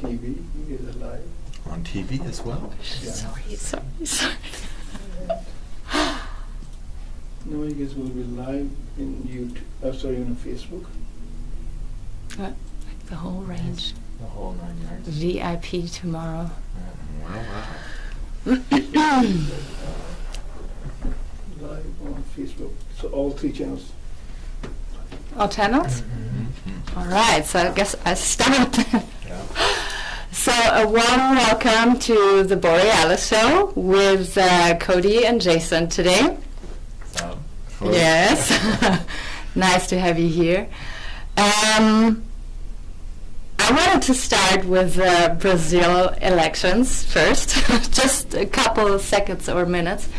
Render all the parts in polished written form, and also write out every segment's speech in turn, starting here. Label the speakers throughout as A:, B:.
A: TV. You guys are live.
B: On TV as well?
A: Yeah.
C: Sorry.
A: No, you guys will be live in YouTube. Sorry, on Facebook.
C: Like the whole range.
B: The whole 9 yards.
C: VIP tomorrow.
B: Wow.
A: Live on Facebook. So all 3 channels.
C: All channels?
B: Mm-hmm.
C: All right, so I guess I start.
B: Yeah.
C: So a warm welcome to the Borealis Show with Cody and Jason today.
B: Cool.
C: Yes, nice to have you here. I wanted to start with Brazil elections first, just a couple of seconds or minutes,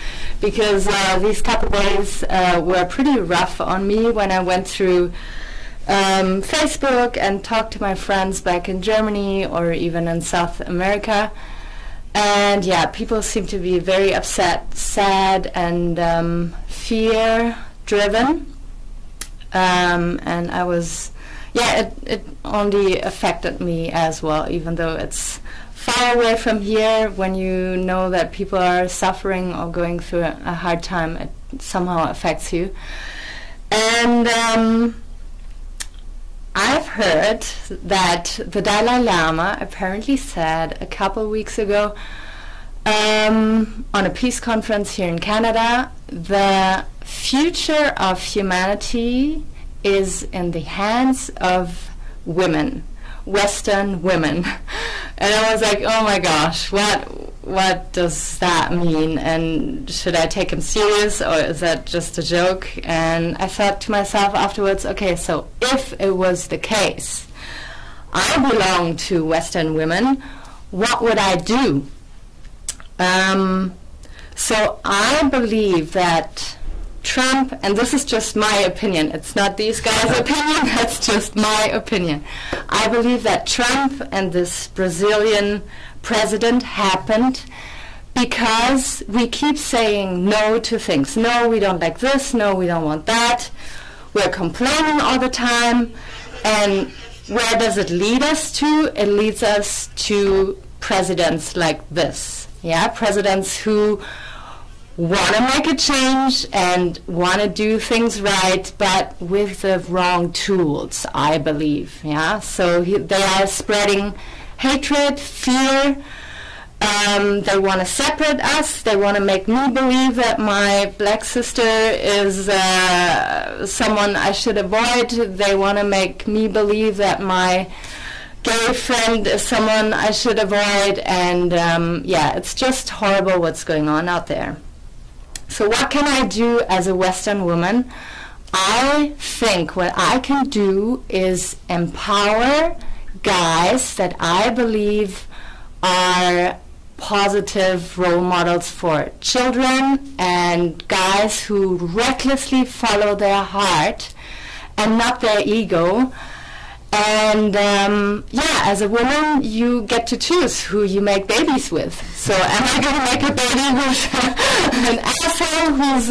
C: because these couple of days were pretty rough on me when I went through Facebook and talked to my friends back in Germany or even in South America. And yeah, people seem to be very upset, sad, and fear-driven. And I was, it only affected me as well, even though it's far away from here. When you know that people are suffering or going through a hard time, it somehow affects you. And I've heard that the Dalai Lama apparently said a couple weeks ago on a peace conference here in Canada, the future of humanity is in the hands of women, Western women. And I was like, oh my gosh, what does that mean? And should I take him serious, or is that just a joke? And I thought to myself afterwards, okay, so if it was the case, I belong to Western women, what would I do? So I believe that Trump, and this is just my opinion, it's not these guys' opinion, that's just my opinion. I believe that Trump and this Brazilian president happened because we keep saying no to things. No, we don't like this, no, we don't want that. We're complaining all the time. And where does it lead us to? It leads us to presidents like this. Yeah, presidents who want to make a change and want to do things right, but with the wrong tools, I believe. Yeah, so they are spreading hatred, fear. They want to separate us. They want to make me believe that my black sister is someone I should avoid. They want to make me believe that my gay friend is someone I should avoid. And it's just horrible what's going on out there. So what can I do as a Western woman? I think what I can do is empower guys that I believe are positive role models for children, and guys who recklessly follow their heart and not their ego. And as a woman, you get to choose who you make babies with. So am I going to make a baby with an asshole who's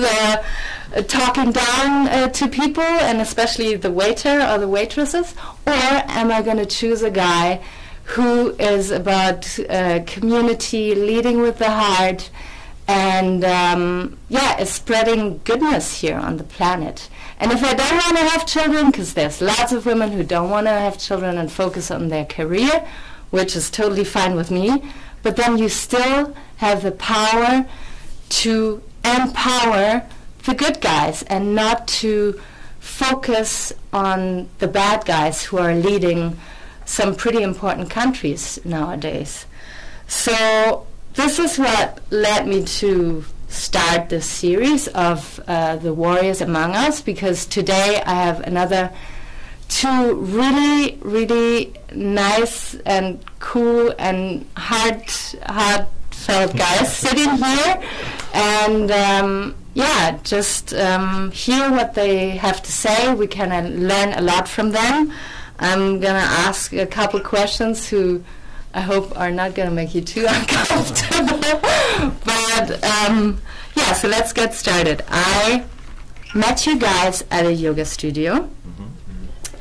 C: talking down to people, and especially the waiter or the waitresses? Or am I going to choose a guy who is about community, leading with the heart, and is spreading goodness here on the planet? And if I don't want to have children, because there's lots of women who don't want to have children and focus on their career, which is totally fine with me, but then you still have the power to empower the good guys and not to focus on the bad guys who are leading some pretty important countries nowadays. So this is what led me to start this series of the Warriors Among Us, because today I have another 2 really, really nice and cool and heartfelt guys sitting here, and just hear what they have to say. We can learn a lot from them. I'm gonna ask a couple questions who I hope are not going to make you too uncomfortable. But so let's get started. I met you guys at a yoga studio.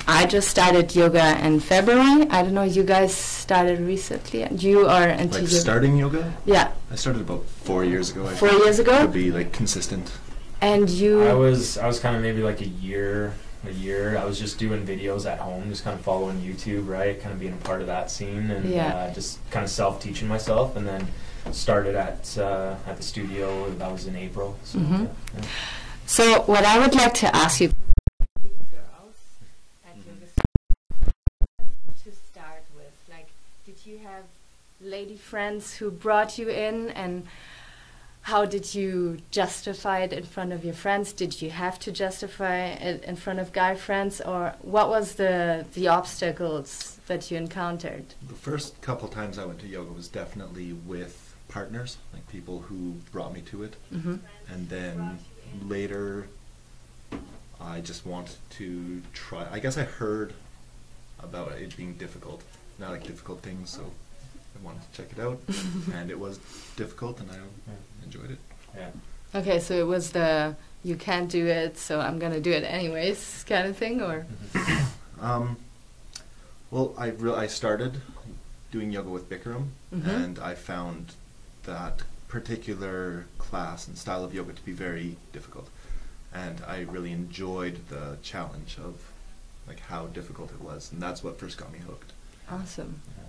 C: I just started yoga in February. I don't know, you guys started recently, and you are into
B: Like
C: yoga.
B: starting yoga?
C: Yeah,
B: I started about 4 years ago. I
C: 4
B: think,
C: years ago,
B: to be like consistent.
C: and you.
D: I was kind of maybe like a year. I was just doing videos at home, just kind of following YouTube, right? Kind of being a part of that scene, and
C: Yeah.
D: just kind of self-teaching myself, and then started at the studio. That was in April. So,
C: Mhm.
D: yeah.
C: So what I would like to ask you, girls at yoga to start with, like, did you have lady friends who brought you in, and how did you justify it in front of your friends? Did you have to justify it in front of guy friends, or what was the obstacles that you encountered?
B: The first couple times I went to yoga was definitely with partners, like people who brought me to it.
C: Mm-hmm.
B: And then later, I just wanted to try. I guess I heard about it being difficult, not like difficult things, so I wanted to check it out. And it was difficult, and I enjoyed it.
D: Yeah.
C: Okay, so it was the you can't do it, so I'm gonna do it anyways kind of thing, or?
B: Well, I started doing yoga with Bikram,
C: Mhm.
B: and I found that particular class and style of yoga to be very difficult. And I really enjoyed the challenge of like how difficult it was, and that's what first got me hooked.
C: Awesome.
D: Yeah.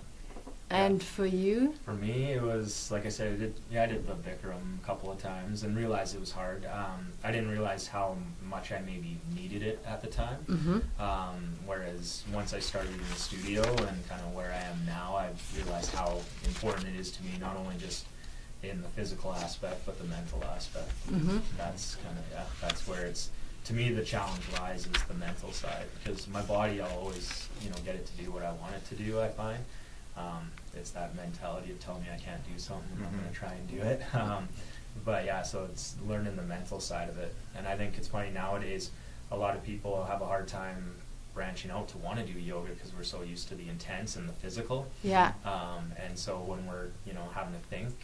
C: And for you?
D: For me, it was like I said. I did the Bikram a couple of times and realized it was hard. I didn't realize how much I maybe needed it at the time.
C: Mm-hmm.
D: Whereas once I started in the studio and kind of where I am now, I've realized how important it is to me, not only just in the physical aspect, but the mental aspect.
C: Mm-hmm.
D: That's kind of, that's where it's, to me, the challenge lies is the mental side, because my body, I'll always, get it to do what I want it to do, I find. It's that mentality of telling me I can't do something, and I'm going to try and do it. But yeah, so it's learning the mental side of it. And I think it's funny nowadays, a lot of people have a hard time branching out to want to do yoga because we're so used to the intense and the physical.
C: Yeah.
D: And so when we're, having to think,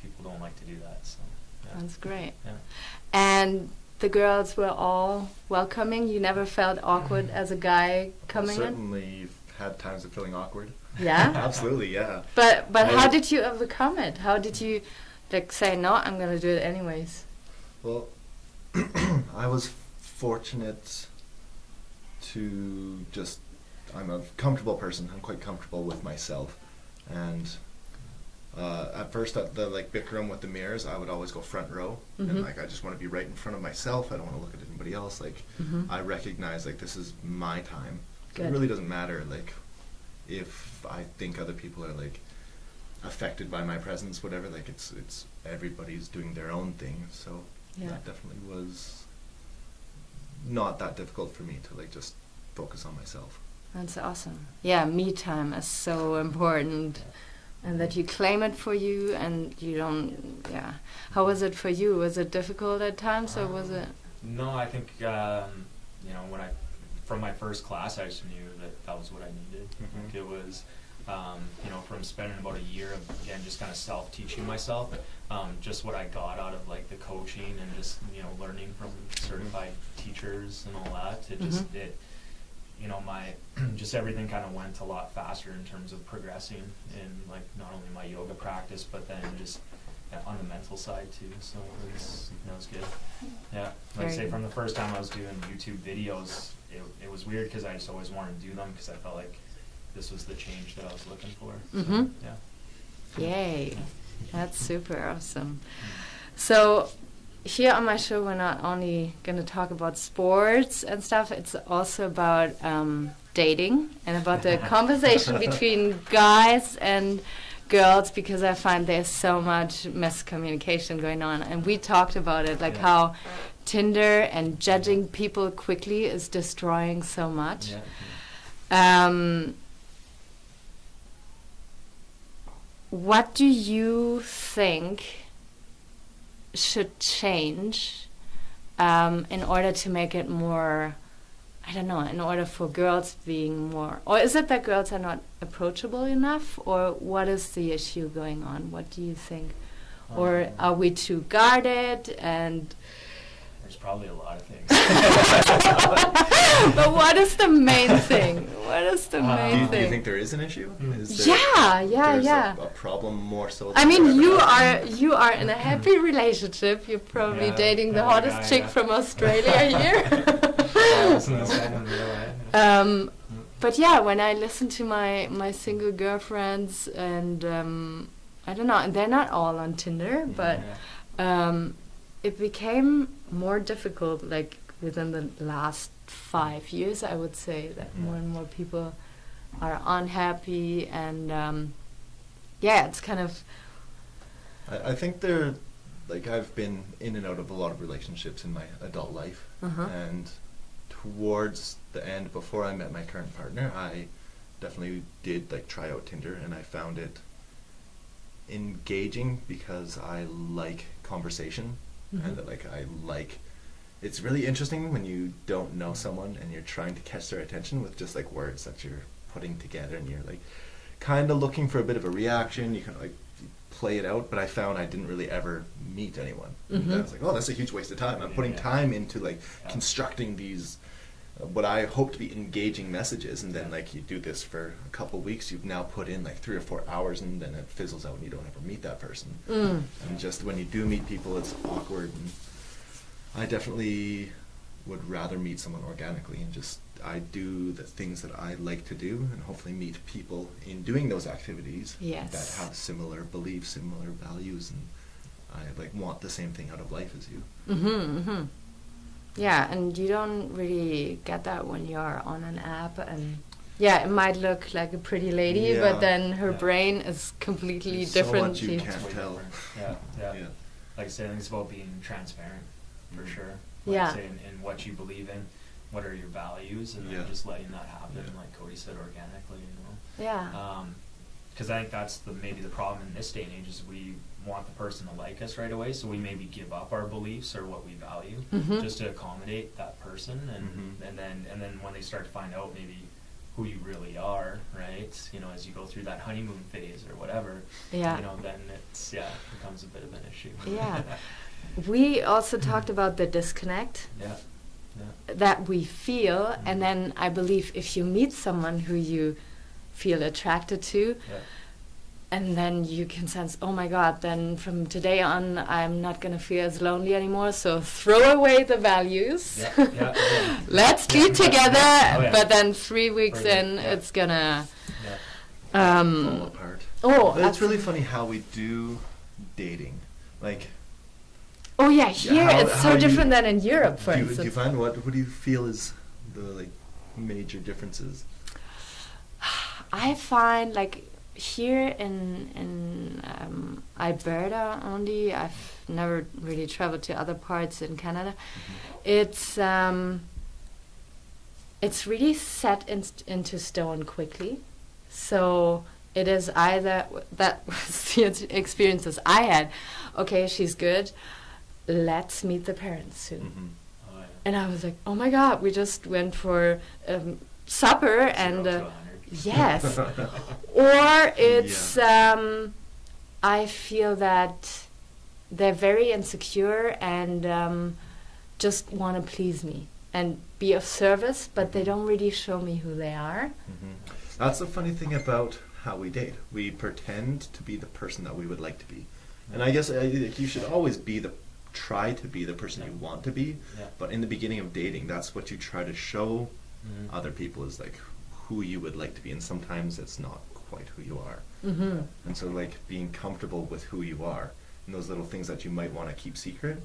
D: people don't like to do that. So yeah.
C: That's great.
D: Yeah.
C: And the girls were all welcoming? You never felt awkward as a guy coming in?
B: Certainly had times of feeling awkward.
C: Yeah?
B: Absolutely, yeah.
C: But how did you overcome it? How did you say, no, I'm going to do it anyways?
B: Well, I was fortunate to I'm a comfortable person. I'm quite comfortable with myself. And at first at the Bikram with the mirrors, I would always go front row.
C: Mm-hmm.
B: And I just want to be right in front of myself. I don't want to look at anybody else.
C: Mm-hmm.
B: I recognize this is my time. So it
C: Good.
B: really doesn't matter if I think other people are affected by my presence, whatever. It's everybody's doing their own thing. So
C: Yeah.
B: that definitely was not that difficult for me to just focus on myself.
C: That's awesome. Yeah, me time is so important. And that you claim it for you and you don't, yeah. How was it for you? Was it difficult at times or was it?
D: No, I think, from my first class, I just knew that was what I needed. I think it was, from spending about a year of, again, just kind of self-teaching myself, just what I got out of the coaching and just, learning from certified teachers and all that. It just, just everything kind of went a lot faster in terms of progressing in not only my yoga practice, but then just on the mental side too. So it was good. Yeah, like I say, from the first time I was doing YouTube videos, it was weird because I just always wanted to do them because I felt like this was the change that I was looking for.
C: Mm-hmm.
D: So, yeah.
C: Yay. That's super awesome. So here on my show, we're not only going to talk about sports and stuff, it's also about dating and about the conversation between guys and girls, because I find there's so much miscommunication going on. And we talked about it, how Tinder and judging people quickly is destroying so much.
D: Yeah.
C: What do you think should change in order to make it more, I don't know, in order for girls being more, or is it that girls are not approachable enough, or what is the issue going on? What do you think? Or are we too guarded? And
D: There's probably a lot of things.
C: But what is the main thing? What is the main
B: Do
C: thing?
B: you think there is an issue? Is there,
C: Yeah.
B: there's a problem more so?
C: I
B: than
C: mean,
B: there
C: you are in a happy relationship. You're probably
D: Yeah,
C: dating the
D: yeah,
C: hottest
D: yeah,
C: chick
D: yeah.
C: from Australia here. But yeah, when I listen to my single girlfriends, and I don't know, and they're not all on Tinder, but it became more difficult, like within the last 5 years, I would say, that more and more people are unhappy, and it's kind of.
B: I think they're, like, I've been in and out of a lot of relationships in my adult life, and towards the end, before I met my current partner, I definitely did, like, try out Tinder, and I found it engaging because I like conversation, and that, like, it's really interesting when you don't know someone and you're trying to catch their attention with just, like, words that you're putting together, and you're, like, kind of looking for a bit of a reaction. You kind of, like, play it out, but I found I didn't really ever meet anyone. And I was like, oh, that's a huge waste of time. I'm putting time into, like, constructing these what I hope to be engaging messages, and then, like, you do this for a couple weeks, you've now put in, like, 3 or 4 hours, and then it fizzles out and you don't ever meet that person. And just when you do meet people, it's awkward, and I definitely would rather meet someone organically, and just I do the things that I like to do, and hopefully meet people in doing those activities that have similar beliefs, similar values, and I, like, want the same thing out of life as you.
C: Yeah, and you don't really get that when you're on an app, and it might look like a pretty lady, but then her brain is completely
B: There's
C: different.
B: So much you can't tell.
D: Yeah. Like I said, I think it's about being transparent, for sure.
C: Yeah.
D: Like I say, in what you believe in, what are your values, and then just letting that happen, like Cody said, organically, you know.
C: Yeah.
D: Because I think that's maybe the problem in this day and age is we want the person to like us right away, so we maybe give up our beliefs or what we value just to accommodate that person, and then when they start to find out maybe who you really are, right? You know, as you go through that honeymoon phase or whatever, you know, then it becomes a bit of an issue.
C: Yeah. We also talked about the disconnect that we feel, and then I believe if you meet someone who you feel attracted to, and then you can sense, oh my God, then from today on I'm not going to feel as lonely anymore, so throw away the values. Let's be together, but then 3 weeks in, it's going to
B: fall apart.
C: But
B: it's really funny how we do dating. Like,
C: here it's so different than in Europe, for instance.
B: Do you find, what do you feel is the, like, major differences?
C: I find, like, here in Alberta only, I've never really traveled to other parts in Canada. It's really set into stone quickly. So it is either, that was the experiences I had. Okay, she's good. Let's meet the parents soon. And I was like, oh my God, we just went for supper and. Yes. Or it's, I feel that they're very insecure and just want to please me and be of service, but they don't really show me who they are.
B: That's the funny thing about how we date. We pretend to be the person that we would like to be. And I guess you should always try to be the person you want to be, but in the beginning of dating, that's what you try to show other people, is, like, who you would like to be, and sometimes it's not quite who you are. And so, like, being comfortable with who you are, and those little things that you might want to keep secret,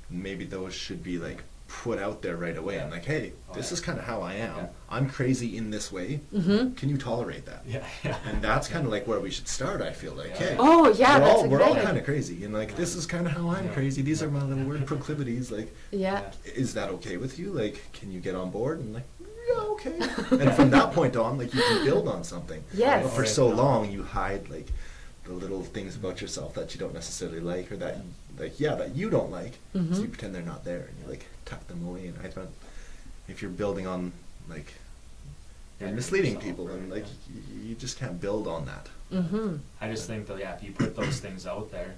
B: maybe those should be, like, put out there right away. And, like, hey, this is kind of how I am. I'm crazy in this way. Can you tolerate that? And that's kind of like where we should start, I feel like. Hey, we're all kind of crazy, and, like, this is kind of how I'm crazy. These are my little weird proclivities. Like, is that okay with you? Like, can you get on board? And, like, yeah, okay. And from that point on, like, you can build on something. But for so long, you hide, like, the little things about yourself that you don't necessarily like, or that, like, that you don't like. So you pretend they're not there, and you, like, tuck them away. And I thought, if you're building on, like, you're misleading people, and, like, you just can't build on that.
D: I just think that, if you put those things out there,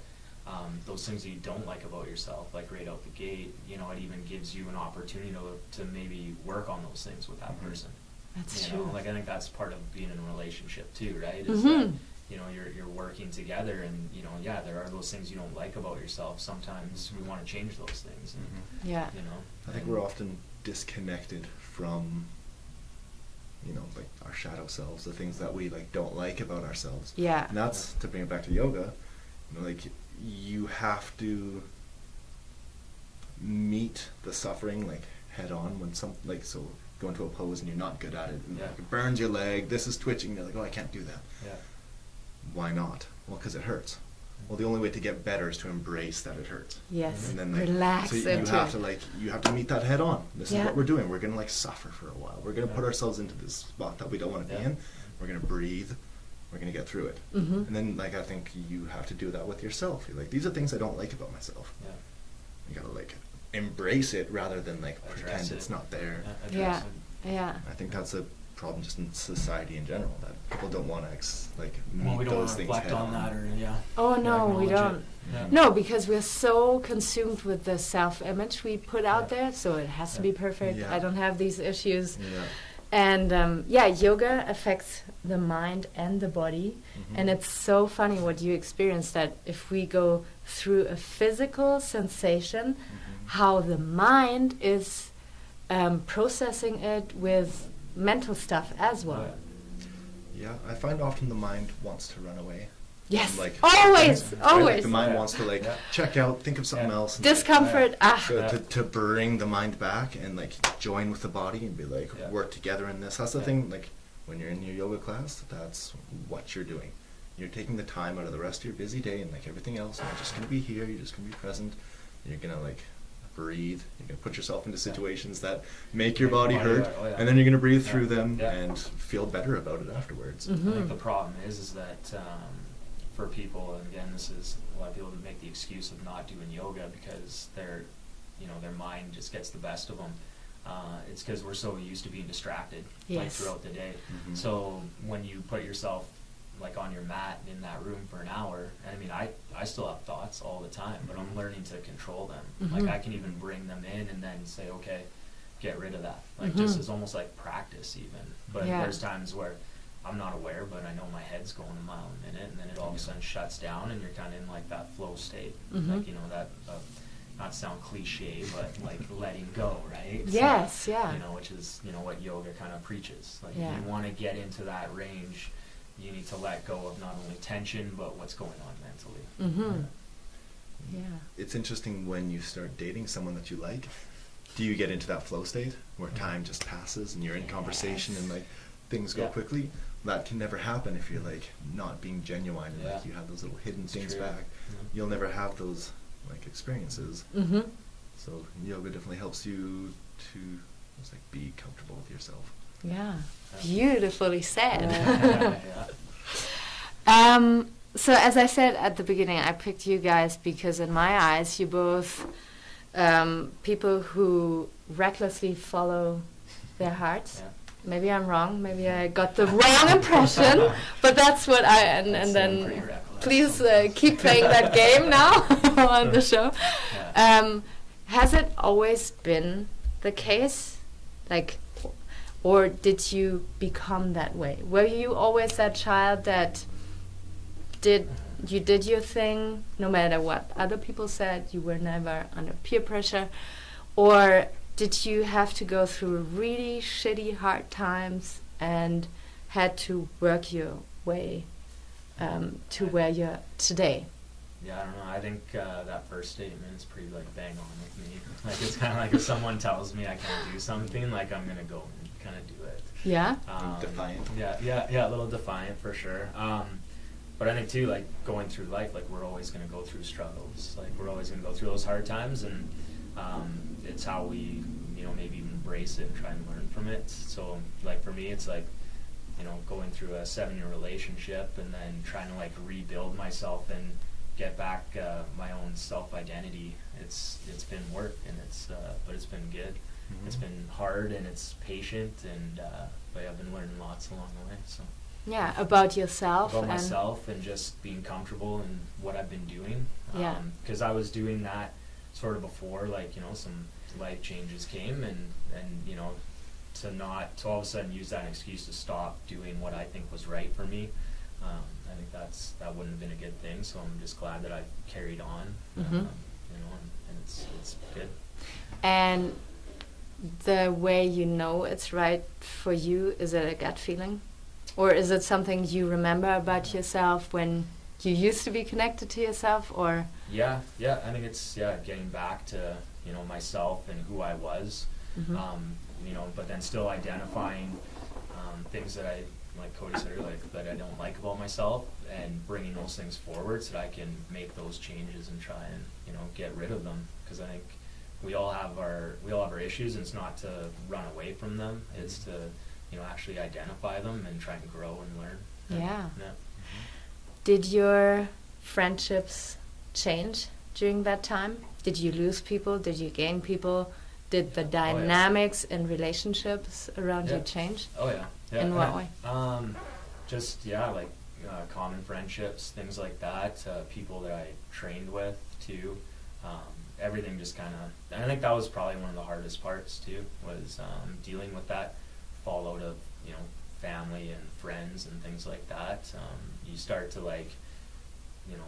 D: those things that you don't like about yourself, like right out the gate, you know, it even gives you an opportunity to maybe work on those things with that person.
C: That's
D: you
C: true.
D: know, like I think that's part of being in a relationship too, right? Is
C: Mm-hmm.
D: that, you know, you're working together, and you know, yeah, there are those things you don't like about yourself. Sometimes we want to change those things, and,
C: Yeah.
D: you know.
B: I think we're often disconnected from, you know, like our shadow selves, the things that we like don't like about ourselves.
C: Yeah.
B: And that's, to bring it back to yoga, you know, like you have to meet the suffering like head on when like, so go into a pose and you're not good at it, and like, it burns your leg, this is twitching, you're like, oh, I can't do that.
D: Yeah.
B: Why not? Well, because it hurts. Well, the only way to get better is to embrace that it hurts.
C: Yes.
B: And then like,
C: Relax
B: so you
C: into
B: have
C: it.
B: you have to meet that head on. This
C: Yeah.
B: is what we're doing. We're gonna like suffer for a while. We're gonna
D: Yeah.
B: put ourselves into this spot that we don't want to be
D: Yeah.
B: in. We're gonna breathe. We're gonna get through it.
C: Mm-hmm.
B: And then like I think you have to do that with yourself. You're like, these are things I don't like about myself.
D: Yeah.
B: You gotta like embrace it rather than like
D: Address
B: pretend
D: it.
B: it's not there.
D: Address
C: Yeah.
D: it.
C: Yeah.
B: I think that's a problem just in society in general, that people don't want to like
D: Well,
B: meet
D: we don't
B: those
D: want to
B: things
D: reflect
B: head
D: on that, or yeah.
C: Oh
D: Yeah,
C: no, we
D: acknowledge
C: don't.
D: it. Yeah.
C: No, because we're so consumed with the self-image we put out
D: Yeah.
C: there, so it has to
D: Yeah.
C: be perfect.
B: Yeah.
C: I don't have these issues.
B: Yeah.
C: And yeah, yoga affects the mind and the body.
B: Mhm.
C: And it's so funny what you experience, that if we go through a physical sensation,
B: Mhm.
C: how the mind is processing it with mental stuff as well.
B: Yeah, I find often the mind wants to run away.
C: Yes,
B: Like,
C: always,
B: right? Like
C: always.
B: the mind
D: Yeah.
B: wants to like
D: Yeah.
B: check out, think of something
D: Yeah.
B: else. And,
C: Discomfort,
B: So
D: Yeah.
B: to bring the mind back and like join with the body and be like,
D: Yeah.
B: work together in this. That's the
D: Yeah.
B: thing, like when you're in your yoga class, that's what you're doing. You're taking the time out of the rest of your busy day and like everything else, and you're just gonna be here, you're just gonna be present, you're gonna like breathe, you're gonna put yourself into situations that make your body hurt,
D: oh, yeah.
B: and then you're gonna breathe
D: Yeah.
B: through them
D: Yeah.
B: and feel better about it afterwards.
D: I think
C: Mhm.
D: the problem is that for people, and again, this is a lot of people that make the excuse of not doing yoga because their mind just gets the best of them. It's because we're so used to being distracted like
C: Yes.
D: throughout the day.
B: Mhm.
D: So when you put yourself like on your mat in that room for an hour, and I mean, I still have thoughts all the time, but I'm learning to control them.
C: Mhm.
D: Like I can even bring them in and then say, okay, get rid of that. Like
C: Mhm.
D: just as almost like practice even. But
C: Yeah.
D: there's times where I'm not aware, but I know my head's going a mile a minute, and then it all of a sudden shuts down, and you're kind of in like that flow state,
C: Mhm.
D: like that. Not to sound cliche, but like letting go, right? So,
C: Yes, yeah.
D: which is what yoga kind of preaches. Like
C: Yeah.
D: if you want to get into that range, you need to let go of not only tension but what's going on mentally.
C: Mm-hmm. Yeah.
B: It's interesting when you start dating someone that you like. Do you get into that flow state where time just passes and you're in conversation and like things go
D: Yeah.
B: quickly? That can never happen if you're like not being genuine and like
D: Yeah.
B: you have those little hidden
D: It's
B: things
D: true.
B: back.
D: Mhm.
B: You'll never have those like experiences.
C: Mm-hmm.
B: So yoga definitely helps you to just like be comfortable with yourself.
C: Yeah.
D: Yeah.
C: Beautifully said.
D: Yeah.
C: So as I said at the beginning, I picked you guys because in my eyes, you're both people who recklessly follow their hearts.
D: Yeah.
C: Maybe I'm wrong. Maybe I got the wrong impression, but that's what I and
D: That's
C: then
D: pretty reckless.
C: please keep playing that game now on the show.
D: Yeah.
C: Has it always been the case, like, or did you become that way? Were you always that child that did your thing no matter what other people said? You were never under peer pressure, or did you have to go through really shitty hard times and had to work your way to where you're today?
D: Yeah, I don't know. I think that first statement is pretty like bang on with me. Like it's kind of like if someone tells me I can't do something, like I'm gonna go and kind of do it.
C: Yeah.
B: Defiant.
D: Yeah, a little defiant for sure. But I think too, like going through life, like we're always gonna go through struggles. Like we're always gonna go through those hard times, and it's how we, maybe embrace it and try and learn from it. So like for me, it's like, going through a 7-year relationship and then trying to like rebuild myself and get back my own self-identity. It's been work, and but it's been good.
B: Mhm.
D: It's been hard and it's patient, and but I've been learning lots along the way. So
C: Yeah, about yourself.
D: About myself and just being comfortable in what I've been doing.
C: Yeah.
D: Because I was doing that sort of before, like, you know, some life changes came, and you know, to all of a sudden use that excuse to stop doing what I think was right for me. I think that wouldn't have been a good thing. So I'm just glad that I carried on.
C: Mm-hmm.
D: You know, and it's good.
C: And the way you know it's right for you, is it a gut feeling? Or is it something you remember about yourself when you used to be connected to yourself? Or
D: Yeah, I think it's getting back to, you know, myself and who I was.
C: Mhm.
D: You know, but then still identifying things that I, like Cody said earlier, that I don't like about myself, and bringing those things forward so that I can make those changes and try and, you know, get rid of them. Because I think we all have our issues, and it's not to run away from them. It's to, you know, actually identify them and try and grow and learn.
C: Yeah.
D: Yeah.
C: did your friendships change during that time? Did you lose people? Did you gain people? Did the dynamics in relationships around you change?
D: Oh yeah.
C: In what way?
D: Just like common friendships, things like that. People that I trained with too. Everything just kind of. And I think that was probably one of the hardest parts too. Was dealing with that fallout of family and friends and things like that. You start to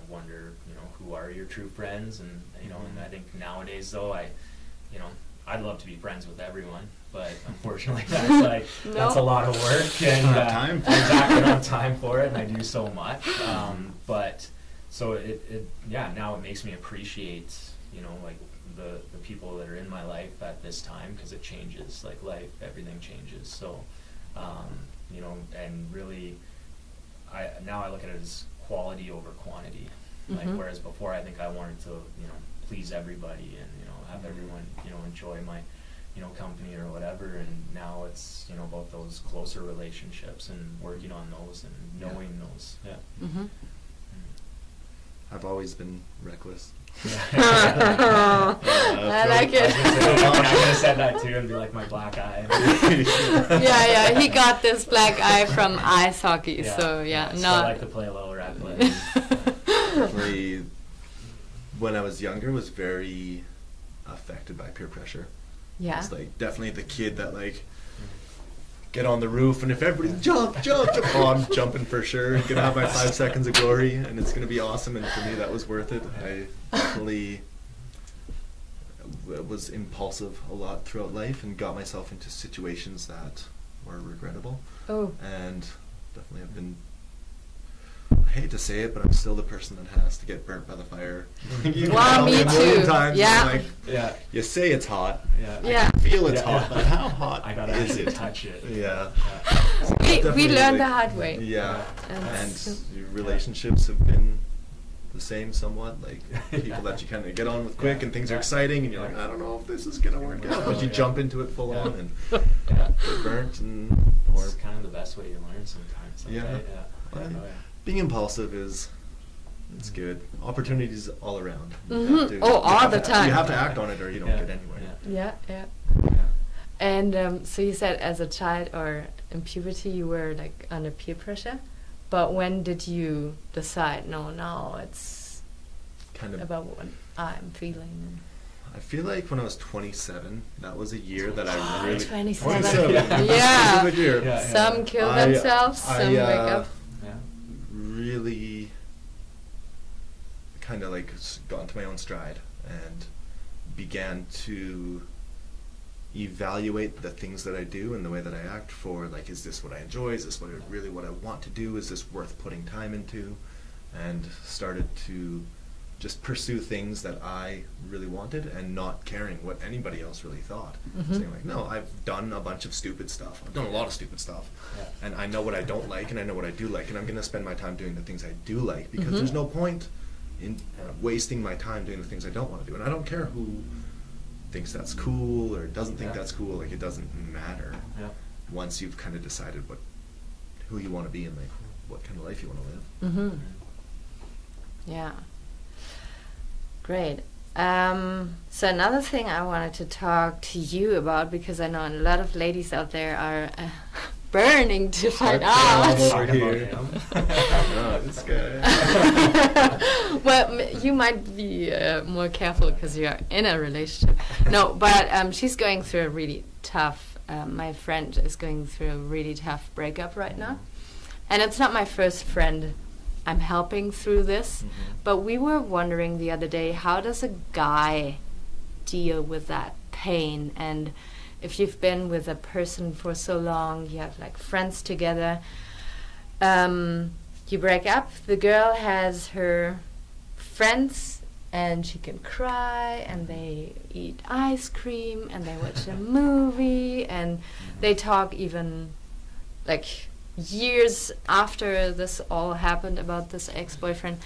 D: wonder who are your true friends, and and I think nowadays though I'd love to be friends with everyone, but unfortunately that's that's a lot of work, and exactly not time for it, and I do so much. But so now it makes me appreciate the people that are in my life at this time, because it changes, everything changes. So and really now I look at it as quality over quantity. Whereas before I think I wanted to please everybody and have everyone enjoy my company or whatever, and now it's about those closer relationships and working on those and knowing those.
B: I've always been reckless.
C: I like it.
D: I could have said that too and be like my black eye.
C: He got this black eye from ice hockey, so
D: I like to play a little reckless.
B: Definitely, when I was younger, was very affected by peer pressure.
C: Yeah.
B: It's definitely the kid that get on the roof, and if everybody jump, oh, I'm jumping for sure. I'm gonna have my 5 seconds of glory, and it's gonna be awesome. And for me, that was worth it. I definitely was impulsive a lot throughout life, and got myself into situations that were regrettable.
C: Oh.
B: And definitely have been. I hate to say it, but I'm still the person that has to get burnt by the fire.
C: Well, me too.
B: Times,
C: yeah.
B: You say it's hot.
C: Yeah.
B: I can feel it's hot, but how hot
D: I gotta
B: is it?
D: touch it.
B: Yeah.
C: We learned the hard way.
B: Yeah. And relationships have been the same somewhat. People that you kind of get on with quick, and things are exciting, and you're like, I don't know if this is gonna work out, but you jump into it full on and get burnt, and
D: or kind of the best way to learn sometimes.
B: Being impulsive it's good. Opportunities all around.
C: All the time.
B: You have to act on it, or you don't get anywhere.
C: Yeah. And so you said as a child or in puberty you were under peer pressure, but when did you decide no, it's kind of about what I'm feeling?
B: I feel like when I was 27, that was a year that I really...
C: 27.
B: Yeah. Good year.
C: Some kill themselves, some wake up.
B: Really kind of got into my own stride and began to evaluate the things that I do and the way that I act for, is this what I enjoy? Is this what I want to do? Is this worth putting time into? And started to just pursue things that I really wanted, and not caring what anybody else really thought. Saying no, I've done a bunch of stupid stuff. I've done a lot of stupid stuff. And I know what I don't like, and I know what I do like, and I'm going to spend my time doing the things I do like, because there's no point in wasting my time doing the things I don't want to do. And I don't care who thinks that's cool or doesn't think that's cool. It doesn't matter once you've kind of decided who you want to be and what kind of life you want to live.
C: Yeah. Great. So another thing I wanted to talk to you about, because I know a lot of ladies out there are burning to find
B: out.
C: out.
B: Over here. Oh, this guy.
C: Well, you might be more careful because you're in a relationship. No, but she's going through a really tough, my friend is going through a really tough breakup right now. And it's not my first friend I'm helping through this, but we were wondering the other day, how does a guy deal with that pain? And if you've been with a person for so long, you have like friends together, you break up, the girl has her friends and she can cry and they eat ice cream and they watch a movie and they talk even like years after this all happened about this ex-boyfriend.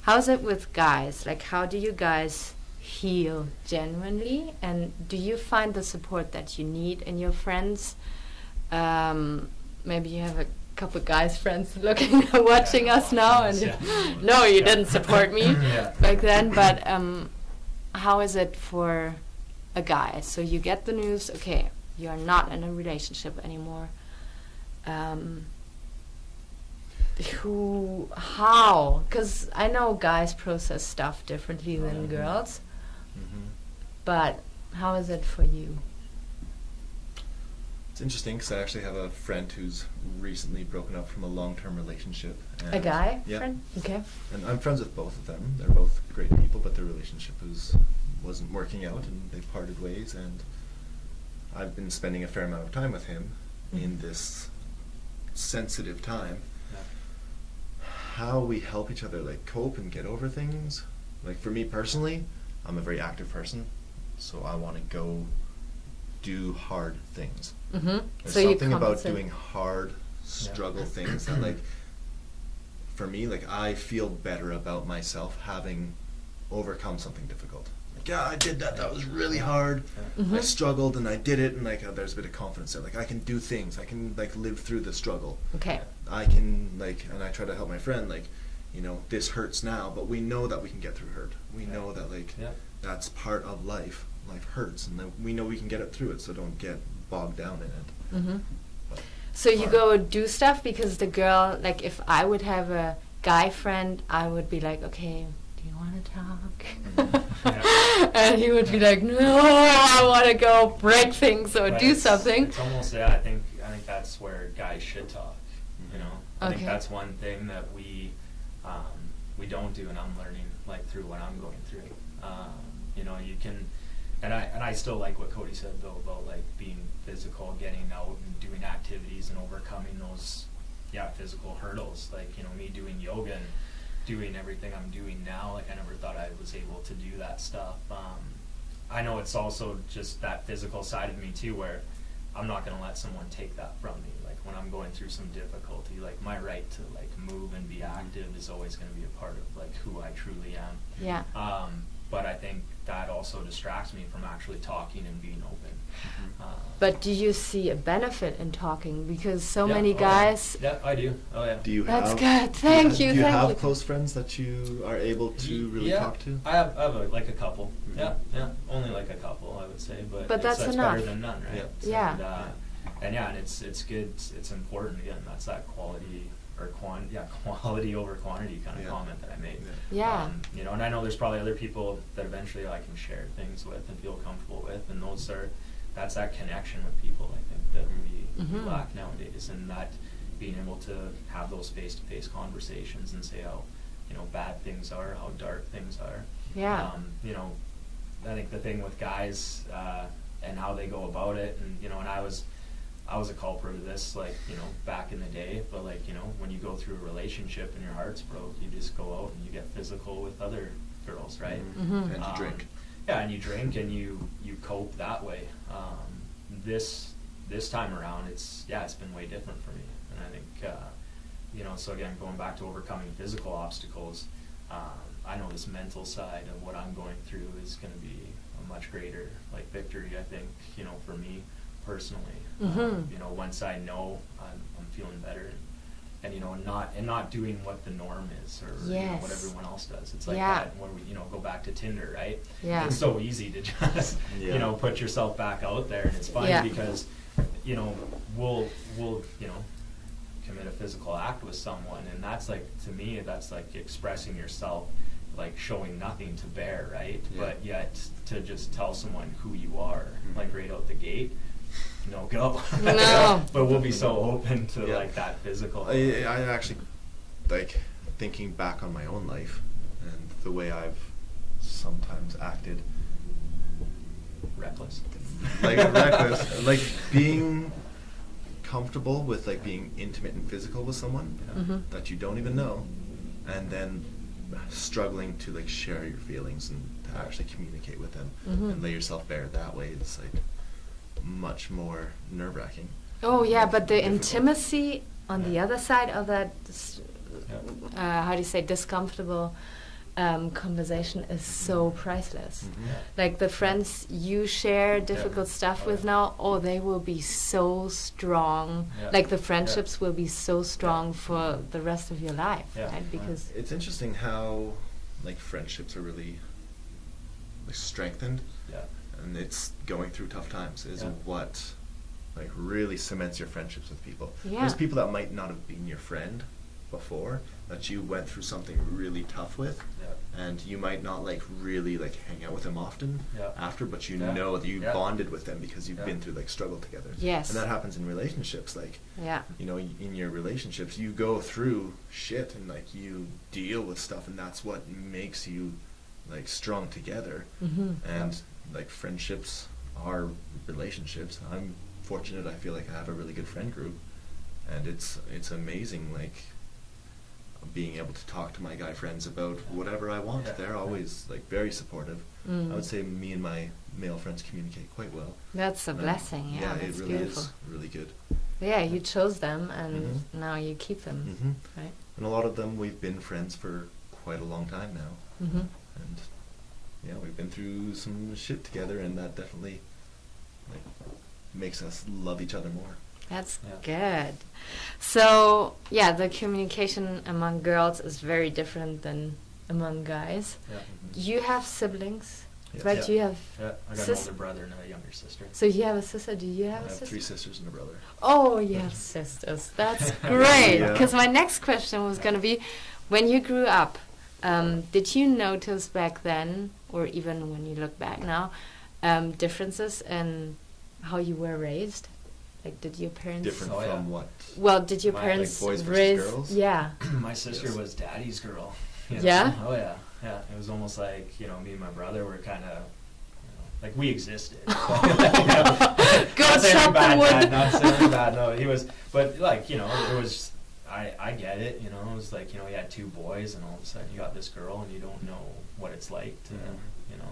C: How's it with guys? Like, how do you guys heal genuinely, and do you find the support that you need in your friends? Maybe you have a couple guys friends looking watching us now and no, you didn't support me back then, but how is it for a guy? So you get the news, okay, you're not in a relationship anymore. How? Because I know guys process stuff differently than girls, but how is it for you?
B: It's interesting because I actually have a friend who's recently broken up from a long-term relationship.
C: A guy
B: yeah.
C: friend? Okay.
B: And I'm friends with both of them. They're both great people, but their relationship wasn't working out and they parted ways, and I've been spending a fair amount of time with him in this sensitive time. How we help each other like cope and get over things. Like for me personally, I'm a very active person, so I want to go do hard things. There's
C: so
B: something about doing hard struggle things that like, for me, like I feel better about myself having overcome something difficult. Like, yeah, I did that. That was really hard. I struggled and I did it, and like there's a bit of confidence there. Like I can do things. I can like live through the struggle.
C: Okay.
B: I can like, and I try to help my friend. Like, you know, this hurts now, but we know that we can get through hurt. We know that like that's part of life. Life hurts, and then we know we can get it through it. So don't get bogged down in it.
C: So you go do stuff, because the girl, like if I would have a guy friend, I would be like, okay, do you want to talk? And he would be like, no, I want to go break things or do something.
D: It's almost, I think that's where guys should talk. You know, I think that's one thing that we don't do, and I'm learning like through what I'm going through. You know, you can. And I still like what Cody said though about like being physical, getting out and doing activities and overcoming those physical hurdles. Like, you know, me doing yoga and doing everything I'm doing now, like I never thought I was able to do that stuff. I know it's also just that physical side of me too, where I'm not gonna let someone take that from me. Like when I'm going through some difficulty, like my right to like move and be active is always gonna be a part of like who I truly am.
C: Yeah.
D: But I think that also distracts me from actually talking and being open.
C: But do you see a benefit in talking? Because so many guys...
D: Yeah, I do. Oh, yeah.
B: Do you
C: That's
B: have...
C: good. Thank you.
B: Do you have close friends that you are able to really talk to?
D: I have like a couple. Yeah. Only like a couple, I would say. But
C: that's enough.
D: Better than none, right?
C: Yeah.
D: And it's good. It's important. Again, that's that quality or quality over quantity kind of comment that I made.
C: Yeah.
D: You know, and I know there's probably other people that eventually I can share things with and feel comfortable with, and that's that connection with people, I think, that we lack nowadays, and that being able to have those face-to-face conversations and say how, you know, bad things are, how dark things are.
C: Yeah.
D: You know, I think the thing with guys and how they go about it, and you know, and I was a culprit of this, like, you know, back in the day, but like, you know, when you go through a relationship and your heart's broke, you just go out and you get physical with other girls, right?
B: And you drink.
D: Yeah, and you drink and you cope that way. This time around, it's been way different for me, and I think, you know, so again, going back to overcoming physical obstacles, I know this mental side of what I'm going through is going to be a much greater, like, victory, I think, you know, for me personally. You know, once I know I'm feeling better, and you know, not doing what the norm is, or you know, what everyone else does. It's like that when we, you know, go back to Tinder, right? Yeah. It's so easy to just you know, put yourself back out there, and it's funny because you know, we'll you know, commit a physical act with someone, and that's like, to me, that's like expressing yourself, like showing nothing to bear, right?
B: Yeah.
D: But yet to just tell someone who you are, like right out the gate, no go.
C: No.
D: But we'll be so open to
B: Yeah.
D: like that physical.
B: I actually, like, thinking back on my own life and the way I've sometimes acted,
D: Reckless.
B: like reckless, like being comfortable with like being intimate and physical with someone
C: Mhm.
B: that you don't even know, and then struggling to like share your feelings and to actually communicate with them
C: Mhm.
B: and lay yourself bare that way. It's like much more nerve-wracking.
C: Oh yeah, but the
B: Difficult.
C: intimacy on the other side of that,
D: Yeah.
C: how do you say, discomfortable conversation is so priceless.
B: Mhm.
D: Yeah.
C: Like the friends you share difficult stuff
D: Oh,
C: with
D: yeah.
C: now, oh, they will be so strong.
D: Yeah.
C: Like the
D: Yeah.
C: friendships will be so strong for the rest of your life,
D: Yeah.
C: right? Because
B: It's interesting how like friendships are really like strengthened,
D: Yeah.
B: and it's going through tough times is
D: Yeah.
B: what like really cements your friendships with people.
C: Yeah.
B: There's people that might not have been your friend before that you went through something really tough with,
D: Yeah.
B: and you might not like really like hang out with them often
D: Yeah.
B: after, but you
D: Yeah.
B: know that you
D: Yeah.
B: bonded with them because you've
D: Yeah.
B: been through like struggle together.
C: Yes.
B: And that happens in relationships. Like,
C: yeah,
B: you know, in your relationships, you go through shit and like you deal with stuff, and that's what makes you like strong together.
C: hmm
B: And like friendships are relationships. I'm fortunate. I feel like I have a really good friend group, and it's amazing. Like being able to talk to my guy friends about whatever I want.
D: Yeah.
B: They're always like very supportive.
C: Mm.
B: I would say me and my male friends communicate quite well.
C: That's a
B: And,
C: blessing. Yeah,
B: it
C: that's
B: really
C: beautiful.
B: is really good.
C: Yeah, you chose them, and
B: Mhm.
C: now you keep them,
B: Hmm.
C: right?
B: And a lot of them we've been friends for quite a long time now.
C: Mm-hmm.
B: And yeah, we've been through some shit together, and that definitely like makes us love each other more.
C: That's
D: Yeah.
C: good. So, yeah, the communication among girls is very different than among guys.
D: Yeah.
C: You have siblings,
B: Yes.
C: right?
D: Yeah.
C: You have.
D: Yeah. I got
C: Sis-
D: an older brother and a younger sister.
C: So you have a sister. Do you
B: I
C: have a
B: have
C: sister?
B: 3 sisters and a brother.
C: Oh, you have sisters. That's great.
B: Yeah.
C: Because my next question was going to be, when you grew up, did you notice back then, or even when you look back now, differences in how you were raised? Like, did your parents?
B: Different
D: Oh, yeah.
B: from what?
C: Well, did your
D: Like
C: parents
B: boys versus
C: raise?
B: girls?
C: Yeah.
D: My sister
B: Yes.
D: was daddy's girl. you know?
C: Yeah?
D: Oh yeah. Yeah. It was almost like, you know, me and my brother were kind of, like we existed.
C: Go
D: Not saying
C: chop the
D: bad,
C: wood.
D: Dad, not saying bad. No, he was, but like, you know, it was. I get it. You know, it was like, you know, he had 2 boys, and all of a sudden you got this girl, and you don't know what it's like to, you know,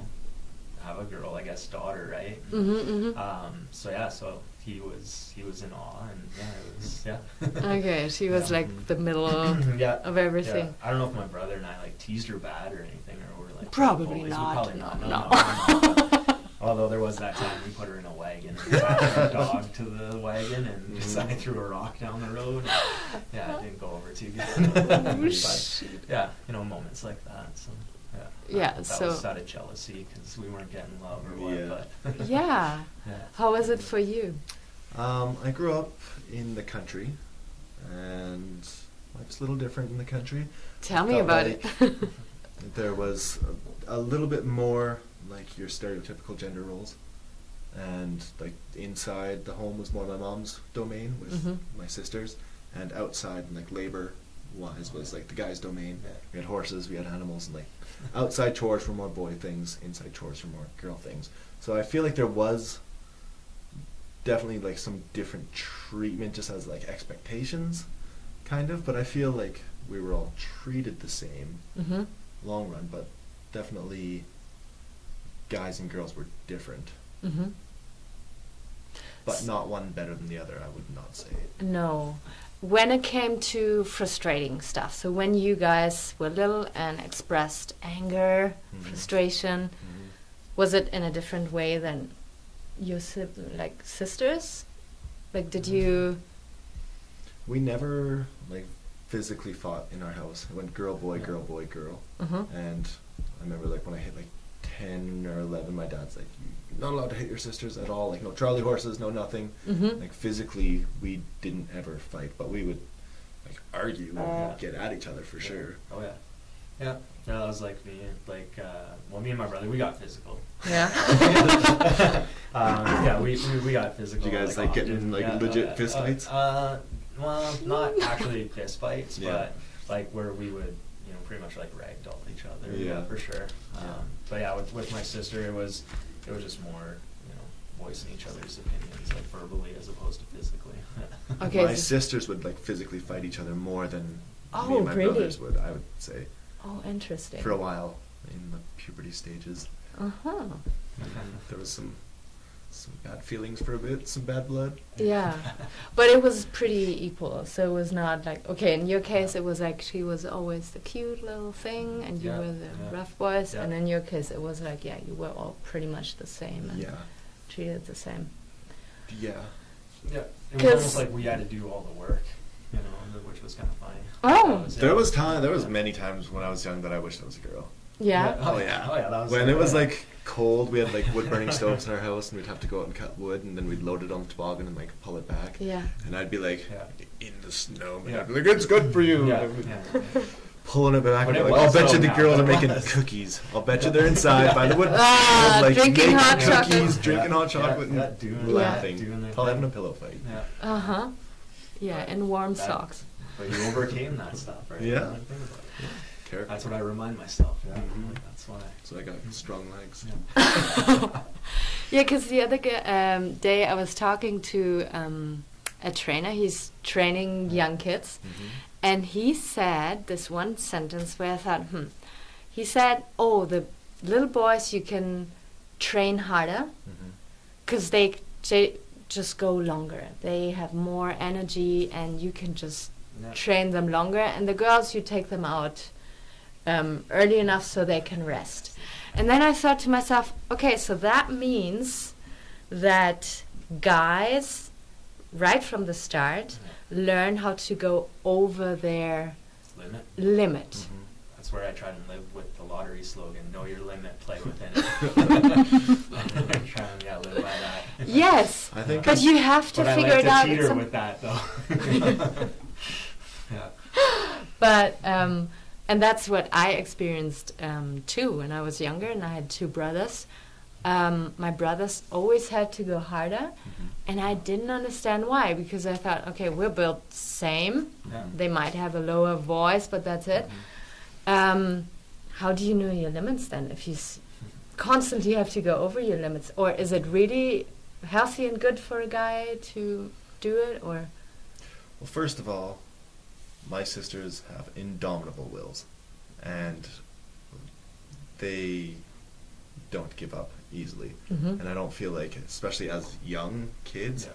D: have a girl, I guess, daughter, right?
C: Mm-hmm, mm-hmm.
D: So yeah, so he was in awe, and yeah, it was yeah.
C: Okay, she was
D: Yeah.
C: like the middle of,
D: Yeah.
C: of everything.
D: Yeah. I don't know if my brother and I like teased her bad or anything, or were like
C: Probably
D: bullies.
C: not.
D: Probably not.
C: No.
D: Although there was that time we put her in a wagon and attached our dog to the wagon, and I threw a rock down the road. And, yeah, it didn't go over too good. But, yeah, you know, moments like that. So yeah.
C: Yeah,
D: That
C: so-
D: was out of jealousy because we weren't getting love or what.
B: Yeah.
D: But
C: Yeah.
D: yeah.
C: How was it for you?
B: I grew up in the country, and life's a little different in the country.
C: Tell me
B: Felt
C: about
B: like
C: it.
B: There was a little bit more like your stereotypical gender roles, and like inside the home was more my mom's domain with
C: Mhm.
B: my sisters, and outside like labor wise was like the guy's domain.
D: Yeah.
B: We had horses, we had animals, and like outside chores were more boy things, inside chores were more girl things. So I feel like there was definitely like some different treatment just as like expectations kind of, but I feel like we were all treated the same
C: Mm-hmm.
B: long run, but definitely guys and girls were different,
C: Mm-hmm.
B: but not one better than the other, I would not say.
C: No. When it came to frustrating stuff, so when you guys were little and expressed anger,
B: Mhm.
C: frustration,
B: Mhm.
C: was it in a different way than your like sisters? Like, did you?
B: We never like physically fought in our house. It went girl, boy,
D: Yeah.
B: girl, boy, girl.
C: Uh-huh.
B: And I remember like when I hit like 10 or 11, my dad's like, you're not allowed to hit your sisters at all. Like, no Charlie horses, no nothing.
C: Mm-hmm.
B: Like, physically, we didn't ever fight, but we would, like, argue and get at each other for sure.
D: Oh, yeah. Yeah. Yeah, that was like me. Like, well, me and my brother, we got physical.
C: Yeah.
D: Yeah, we got physical.
B: Did you guys, like
D: often.
B: get in, like, legit fist fights?
D: Well, not actually fist fights,
B: Yeah.
D: but, like, where we would, you know, pretty much, like, ragdoll each other.
B: Yeah.
D: For sure.
B: Yeah.
D: But, yeah, with my sister, it was just more, you know, voicing each other's opinions, like, verbally as opposed to physically.
C: Okay.
B: My sisters would, like, physically fight each other more than me
C: Oh,
B: and my
C: really?
B: brothers would, I would say.
C: Oh, interesting.
B: For a while, in the puberty stages.
C: Uh-huh.
B: There was some bad feelings for a bit, some bad blood.
C: Yeah, but it was pretty equal. So it was not like, okay, in your case it was like she was always the cute little thing and you
D: Yeah,
C: were the
D: yeah.
C: rough boys,
D: Yeah.
C: and in your case it was like, yeah, you were all pretty much the same and
B: Yeah.
C: treated the same.
B: Yeah.
D: Yeah, it was
C: 'Cause-
D: almost like we had to do all the work, you know, which was kind of funny.
C: Oh.
B: There was many times when I was young that I wished I was a girl.
C: Yeah.
D: Oh yeah. Oh yeah. That was
B: When it was like cold, we had like wood burning stoves in our house, and we'd have to go out and cut wood, and then we'd load it on the toboggan and like pull it back.
C: Yeah.
B: And I'd be like
D: Yeah.
B: in the snow, and
D: Yeah.
B: I'd be like, "It's good for you."
D: Yeah.
B: And
D: Yeah.
B: pulling it back.
D: But
B: And
D: it
B: like, I'll
D: was
B: bet
D: so
B: you the
D: now,
B: girls
D: but
B: are
D: it
B: making
D: was.
B: cookies. I'll bet you they're inside by the wood.
C: Ah,
B: like,
C: drinking
B: making
C: hot
B: cookies,
C: chocolate.
B: drinking hot
D: Yeah,
B: chocolate,
D: yeah,
B: and
D: doing
B: laughing.
D: doing their
B: Probably
D: thing.
B: having a pillow fight.
D: Yeah.
C: Uh-huh. Yeah,
D: But
C: and warm
D: that-
C: socks.
D: But you overcame that stuff, right?
B: Yeah.
D: That's the thing about it.
B: Character.
D: That's what I remind myself. Yeah.
B: Mhm.
D: Like, that's why.
B: So I got strong legs.
D: Yeah.
C: Yeah, because the other day I was talking to a trainer. He's training young kids.
B: Mhm.
C: And he said this one sentence where I thought, He said, oh, the little boys, you can train harder
B: Mhm.
C: because they just go longer. They have more energy and you can just
D: Yeah.
C: train them longer. And the girls, you take them out early enough so they can rest. And then I thought to myself, okay, so that means that guys, right from the start, learn how to go over their
D: Limit.
C: limit.
B: Mhm.
D: That's where I try to live with the lottery slogan: "Know your limit, play within it." I'm trying to live by that.
C: Yes,
B: I think
C: but you have to
D: But
C: figure
D: I like
C: it out.
D: to
C: at
D: teeter
C: some-
D: with that, though. Yeah.
C: But and that's what I experienced too when I was younger, and I had two brothers. My brothers always had to go harder,
B: Mhm.
C: and I didn't understand why, because I thought, okay, we're built same.
D: Yeah.
C: They might have a lower voice, but that's it. How do you know your limits then if you constantly have to go over your limits? Or is it really healthy and good for a guy to do it? Or
B: Well, first of all, my sisters have indomitable wills, and they don't give up easily.
C: Mhm.
B: And I don't feel like, especially as young kids,
D: Yeah.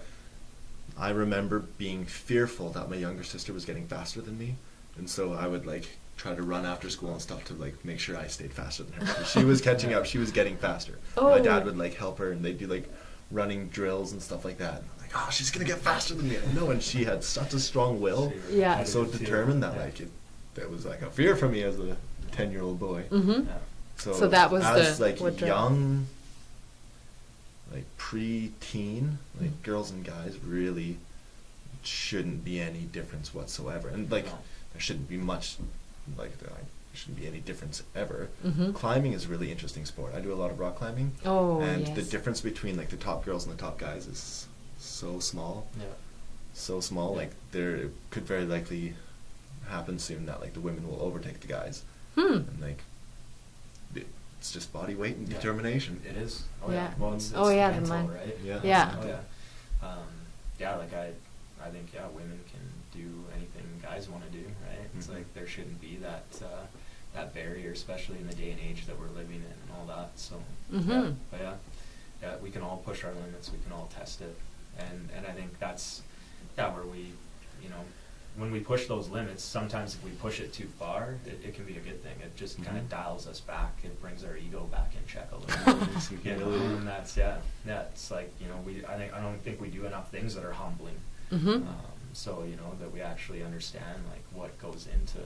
B: I remember being fearful that my younger sister was getting faster than me, and so I would like try to run after school and stuff to like make sure I stayed faster than her. She was catching up; she was getting faster. My
C: Oh.
B: dad would like help her, and they'd do like running drills and stuff like that. And I'm like, oh, she's gonna get faster than me. I know, and she had such a strong will,
C: Yeah.
B: and so determined that
D: Yeah.
B: like that was like a fear for me as a 10-year-old boy.
C: Mhm.
D: Yeah.
C: So that was
B: as
C: the-
B: like
C: what the-
B: young, like pre-teen, like
C: Mm.
B: girls and guys really shouldn't be any difference whatsoever, and like
D: No.
B: there shouldn't be much, like there shouldn't be any difference ever.
C: Mhm.
B: Climbing is a really interesting sport. I do a lot of rock climbing,
C: Oh,
B: and
C: yes.
B: the difference between like the top girls and the top guys is so small,
D: Yeah.
B: so small.
D: Yeah.
B: Like there could very likely happen soon that like the women will overtake the guys,
C: Hmm.
B: and like it's just body weight and
D: Yeah.
B: determination.
D: It is. Oh
C: Yeah.
D: yeah. Well, it's
C: Oh, yeah, the
D: mental,
C: mind.
D: right?
B: Yeah.
C: Yeah.
D: Oh yeah. Yeah, like I think women can do anything guys want to do, right? It's
B: Mhm.
D: like there shouldn't be that that barrier, especially in the day and age that we're living in and all that. So
C: Mhm.
D: but yeah, we can all push our limits. We can all test it, and I think that's where we, you know, when we push those limits, sometimes if we push it too far, it can be a good thing. It just kind
B: Mhm.
D: of dials us back. It brings our ego back in check a little bit.
B: Some
D: You know,
B: humility.
D: and that's it's like, you know, I don't think we do enough things that are humbling.
C: Mhm.
D: So you know that we actually understand like what goes into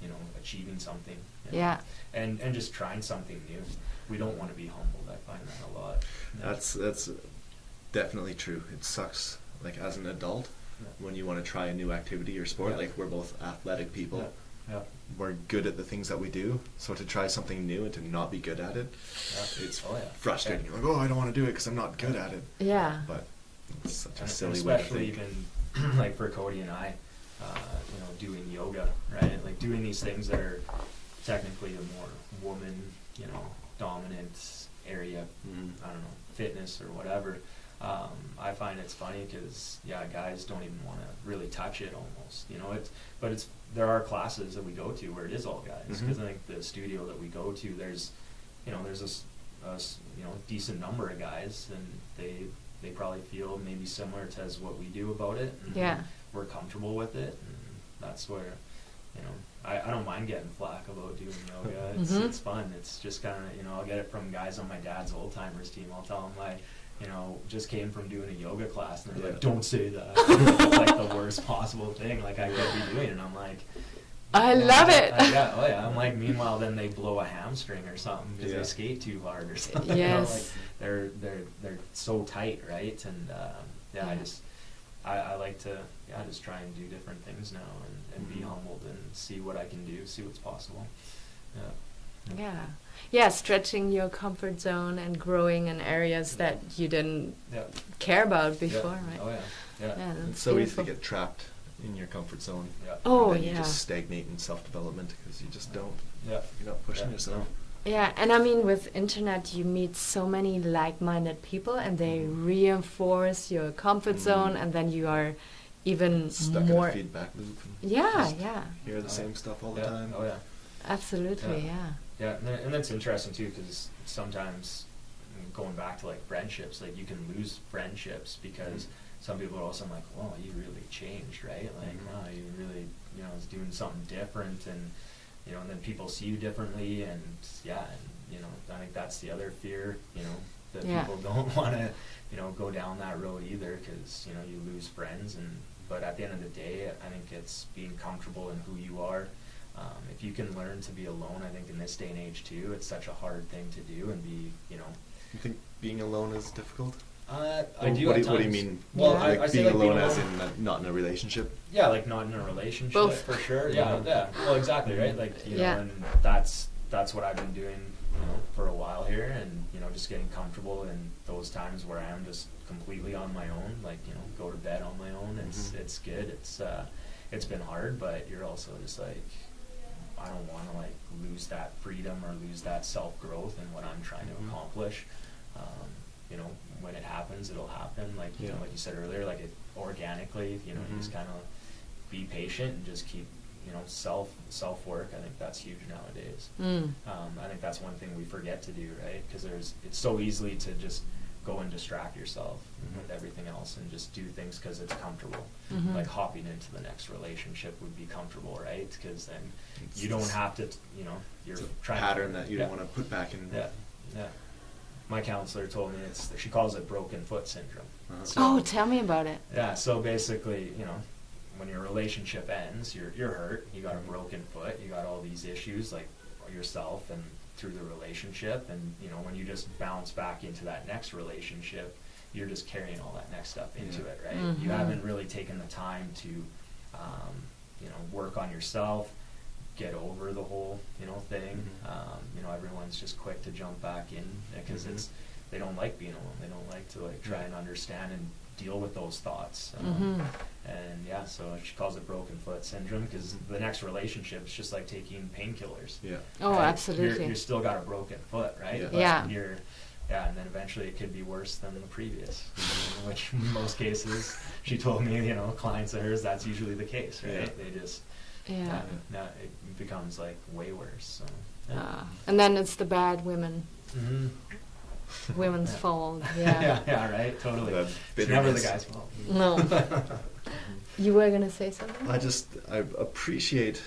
D: you know, achieving something. You know?
C: Yeah.
D: And just trying something new. We don't want to be humbled. I find that a lot.
B: That's definitely true. It sucks, like as an adult, when you want to try a new activity or sport. Like we're both athletic people.
D: Yeah.
B: We're good at the things that we do, so to try something new and to not be good at it, it's frustrating. You're like, oh, I don't want to do it because I'm not good at it.
C: Yeah.
B: But it's such a silly
D: and
B: way to
D: especially
B: think.
D: even like for Cody and I, you know, doing yoga, right? Like doing these things that are technically a more woman, you know, dominant area. I don't know, fitness or whatever. I find it's funny because guys don't even want to really touch it almost, you know. There are classes that we go to where it is all guys, because I think the studio that we go to, there's a decent number of guys, and they probably feel maybe similar to as what we do about it. And we're comfortable with it, and that's where, you know, I don't mind getting flack about doing yoga. It's fun. It's just kind of, you know, I'll get it from guys on my dad's old timers team. I'll tell them like, you know, just came from doing a yoga class, and they're like, don't say that. It's like the worst possible thing like I could be doing, and I'm like,
C: I love it.
D: I'm like, meanwhile then they blow a hamstring or something because they skate too hard or something.
C: Yes.
D: You know, like they're so tight, right? And I like to just try and do different things now, and be humbled and see what I can do, see what's possible.
C: Yeah, stretching your comfort zone and growing in areas that you didn't care about before, right?
B: It's so easy to get trapped in your comfort zone. And you just stagnate in self-development because you just don't. You're not pushing yourself.
C: Yeah, and I mean, with internet, you meet so many like-minded people, and they reinforce your comfort zone, and then you are even
B: stuck
C: more
B: in a feedback loop. And hear the same stuff all the time.
C: Absolutely,
D: Yeah, and that's interesting too, because sometimes going back to like friendships, like you can lose friendships because some people are also like, "Well, you really changed, right? Like, wow, you really, you know, is doing something different," and you know, and then people see you differently, and you know, I think that's the other fear, you know, that people don't want to, you know, go down that road either, because you know you lose friends, but at the end of the day, I think it's being comfortable in who you are. If you can learn to be alone, I think in this day and age too, it's such a hard thing to do and be, you know.
B: You think being alone is difficult?
D: I do.
B: What do you mean?
D: Well,
B: like
D: I
B: being
D: like
B: alone as in not in a relationship?
D: Yeah, like not in a relationship.
C: Both.
D: For sure. Yeah. Well, exactly, right? Like, you know, and that's what I've been doing, you know, for a while here, and you know, just getting comfortable in those times where I am just completely on my own, like, you know, go to bed on my own. It's good. It's been hard, but you're also just like, I don't want to like lose that freedom or lose that self-growth in what I'm trying to accomplish. You know, when it happens, it'll happen. Like, you know, like you said earlier, like it organically, you know, you just kind of be patient and just keep, you know, self-work. I think that's huge nowadays. I think that's one thing we forget to do, right? Because it's so easily to just go and distract yourself with everything else and just do things because it's comfortable. Like hopping into the next relationship would be comfortable, right? Because then you don't have to, you know, you're trying
B: pattern that you don't want to put back in.
D: My counselor told me she calls it broken foot syndrome.
C: So, tell me about it.
D: Yeah, so basically, you know, when your relationship ends, you're hurt, you got a broken foot, you got all these issues like yourself and through the relationship, and you know, when you just bounce back into that next relationship, you're just carrying all that next stuff into it, right? You haven't really taken the time to you know, work on yourself, get over the whole, you know, thing. You know, everyone's just quick to jump back in because they don't like being alone. They don't like to like try and understand and deal with those thoughts. And so she calls it broken foot syndrome because the next relationship is just like taking painkillers.
C: Oh,
D: right?
C: absolutely.
D: You're still got a broken foot, right? But and then eventually it could be worse than the previous, which in most cases, she told me, you know, clients of hers, that's usually the case, right? They just, it becomes like way worse. So,
C: and then it's the bad women. Women's fault.
D: Right, totally. It's never the guy's fault.
C: No. You were gonna say something?
B: I appreciate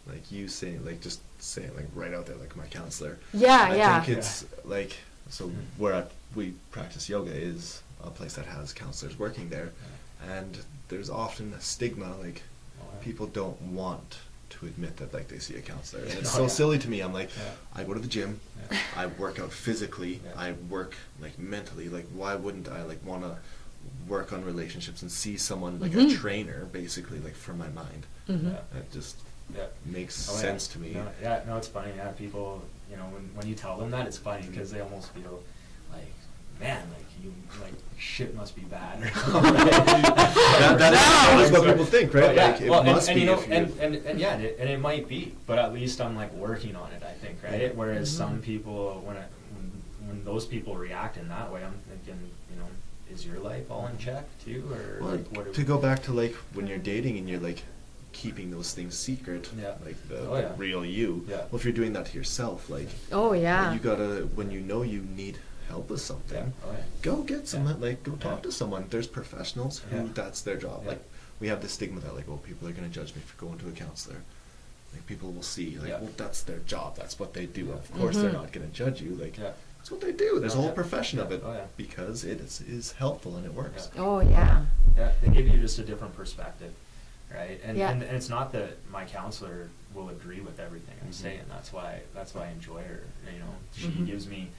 B: like you saying, like just saying like right out there, like my counselor. I think it's like, so where we practice yoga is a place that has counselors working there, and there's often a stigma, like people don't want to admit that like they see a counselor, and it's
D: Oh,
B: so
D: yeah.
B: silly to me. I'm like,
D: Yeah.
B: I go to the gym,
D: Yeah.
B: I work out physically,
D: Yeah.
B: I work like mentally. Like, why wouldn't I like want to work on relationships and see someone like a trainer, basically, like for my mind?
C: Mhm.
D: Yeah.
B: That just
D: Yeah.
B: makes
D: Oh, yeah.
B: sense to me.
D: No, yeah, no, it's funny. Yeah, people, you know, when you tell them that, it's funny because they almost feel like, man, like you, like shit must be bad. Or something.
B: that is what people think, right?
D: But yeah,
B: Like, it
D: well,
B: must
D: and
B: be
D: you know,
B: if you.
D: and yeah, and it might be, but at least I'm like working on it. I think, right? Whereas some people, when those people react in that way, I'm thinking, you know, is your life all in check too, or
B: Well,
D: like what?
B: to go back to like when you're dating and you're like keeping those things secret,
D: Yeah.
B: like the
D: Oh, yeah.
B: real you.
D: Yeah.
B: Well, if you're doing that to yourself, like
C: Oh yeah.
B: you gotta, when you know you need help with something,
D: Yeah. Oh, yeah.
B: go get someone.
D: Yeah.
B: Like, go talk
D: Yeah.
B: to someone. There's professionals who
D: Yeah.
B: that's their job.
D: Yeah.
B: Like, we have this stigma that like, oh, people are gonna judge me for going to a counselor. Like, people will see, like,
D: Yeah.
B: well, that's their job. That's what they do.
D: Yeah.
B: Of course, they're not gonna judge you. Like,
D: Yeah.
B: that's what they do. There's a
D: Oh,
B: whole
D: yeah.
B: profession of
D: Yeah.
B: it
D: Oh, yeah.
B: because it is helpful and it works.
D: Yeah.
C: Oh yeah.
D: Yeah, they give you just a different perspective, right? And,
C: Yeah.
D: and it's not that my counselor will agree with everything I say, and that's why I enjoy her. You know, she gives me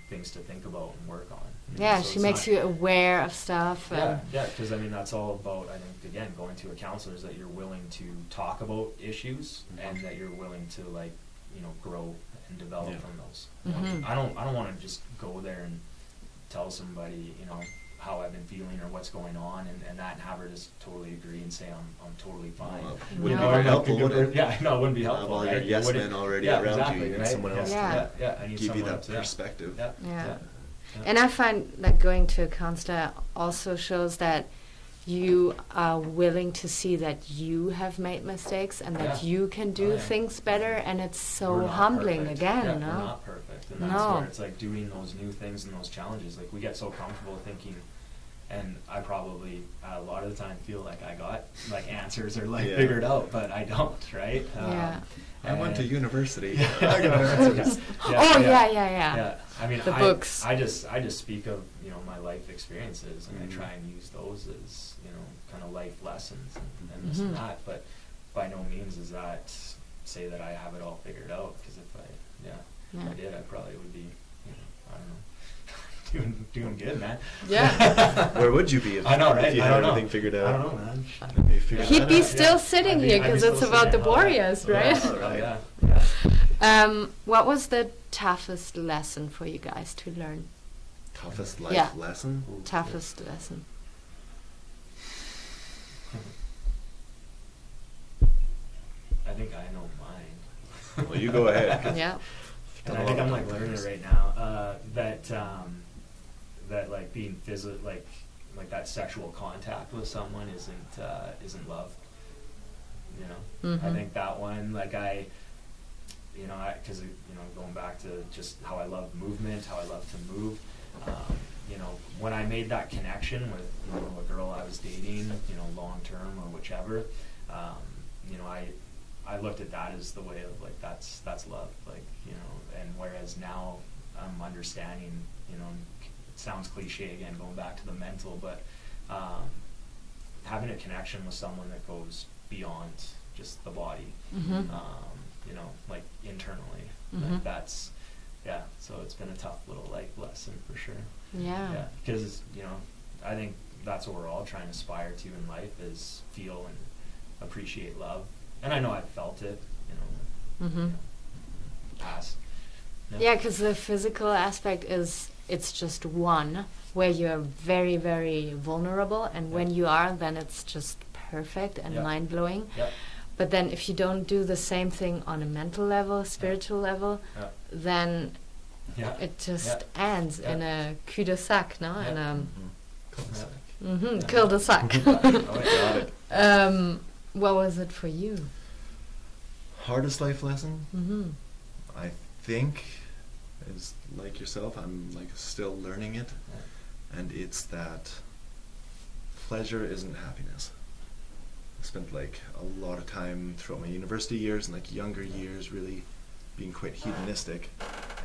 D: things to think about and work on. You know,
C: Yeah,
D: so
C: she
D: it's
C: makes
D: not-
C: you aware of stuff.
D: Yeah,
C: And
D: yeah, because I mean that's all about, I think, again, going to a counselor is that you're willing to talk about issues and that you're willing to, like, you know, grow and develop
B: Yeah.
D: from those. You know, I don't want to just go there and tell somebody, you know, how I've been feeling or what's going on, and that and have her just totally agree and say I'm totally fine.
B: Well,
C: No.
B: wouldn't
C: No.
B: be helpful, would it?
D: Yeah, no, it wouldn't be
B: Have
D: helpful.
B: all
D: right?
B: your
D: It
B: yes
D: wouldn't-
B: men already
D: yeah,
B: around
D: exactly,
B: you. You need
D: right?
B: someone else
C: Yeah.
B: to
D: yeah, I need
B: give you
D: someone
B: that
D: to,
B: perspective.
D: Yeah.
C: Yeah.
D: Yeah.
C: And I find that going to a counselor also shows that you are willing to see that you have made mistakes and that
D: Yeah.
C: you can do
D: Oh, yeah.
C: things better, and it's so
D: We're not
C: humbling
D: perfect.
C: again,
D: Yeah,
C: no?
D: we're not perfect, and that's
C: No.
D: where it's like doing those new things and those challenges. Like, we get so comfortable thinking, and I probably a lot of the time feel like I got like answers or like
B: Yeah.
D: figured out, but I don't, right?
C: Yeah.
B: I went to
D: and-
B: university.
D: Yeah.
B: I got answers.
C: Oh, yeah.
D: Yeah, I mean,
C: The books.
D: I just speak of, you know, my life experiences, and
B: Mhm.
D: I try and use those as, you know, kind of life lessons and this and that. But by no means is that say that I have it all figured out. Because if
C: Yeah.
D: I did, I probably would be, you know, I don't know, doing good, man.
C: Yeah.
B: Where would you be if,
D: I know, right?
B: if you
D: I
B: had
D: don't know.
B: everything figured out?
D: I don't know, man.
B: If you figured
C: He'd
B: that
C: be
B: out?
C: still sitting
D: I'd be-
C: here
D: I'd be
C: because it's
D: still
C: about the
D: sitting. Oh, yeah.
C: Borealis, right?
D: Oh, yeah. Yeah.
C: What was the toughest lesson for you guys to learn?
B: Toughest life
C: Yeah.
B: lesson?
C: Toughest lesson.
D: I think I know mine.
B: Well, you go ahead. 'cause
C: Yeah.
B: you've
D: And
B: done
D: I
B: a
D: think
B: lot
D: I'm
B: of
D: like
B: different
D: learning it
B: things.
D: right now. That like being like that sexual contact with someone isn't love. You know, I
C: Mhm.
D: think that one, like because you know, going back to just how I love movement, how I love to move. You know, when I made that connection with, you know, a girl I was dating, you know, long term or whichever, you know, I looked at that as the way of like that's love, like, you know. And whereas now I'm understanding, you know, it sounds cliche again, going back to the mental, but having a connection with someone that goes beyond just the body,
C: Mhm.
D: you know, like internally,
C: Mhm.
D: like that's, yeah. So it's been a tough little life lesson for sure.
C: Yeah.
D: Yeah, because, you know, I think that's what we're all trying to aspire to in life, is feel and appreciate love. And I know I've felt it, you know,
C: Mhm.
D: past.
C: Yeah, because the physical aspect it's just one where you're very, very vulnerable, and when
D: Yeah.
C: you are, then it's just perfect and
D: Yeah.
C: mind-blowing.
D: Yeah,
C: But then if you don't do the same thing on a mental level, spiritual level,
D: yeah,
C: then
D: yeah.
C: it just
D: Yeah.
C: ends
D: Yeah.
C: in a cul-de-sac, no?
D: Yeah.
C: In a
B: Cul-de-sac.
C: mhm,
D: Yeah.
C: cul-de-sac.
D: Oh, yeah.
B: Got it.
C: What was it for you?
B: Hardest life lesson?
C: Mm-hmm.
B: I think is like yourself. I'm like still learning it, and it's that pleasure isn't happiness. I spent like a lot of time throughout my university years and like younger years really being quite hedonistic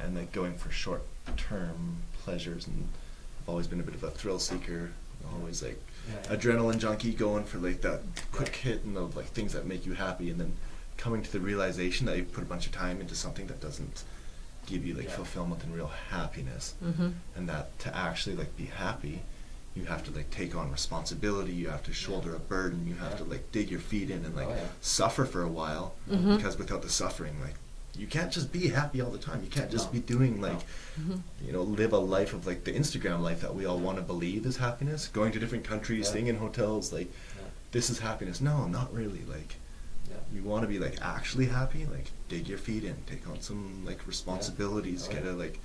B: and like going for short-term pleasures, and I've always been a bit of a thrill seeker, always like
D: Yeah.
B: adrenaline junkie, going for like that quick hit and the like things that make you happy, and then coming to the realization that you put a bunch of time into something that doesn't give you like fulfillment and real happiness, and that to actually like be happy, you have to like take on responsibility, you have to shoulder a burden, you have to like dig your feet in and like suffer for a while, because without the suffering, like you can't just be happy all the time. You can't just be doing like, you know, live a life of like the Instagram life that we all want to believe is happiness, going to different countries, staying in hotels, like this is happiness. No, not really. Like you want to be like actually happy, like dig your feet in, take on some like responsibilities, get a like,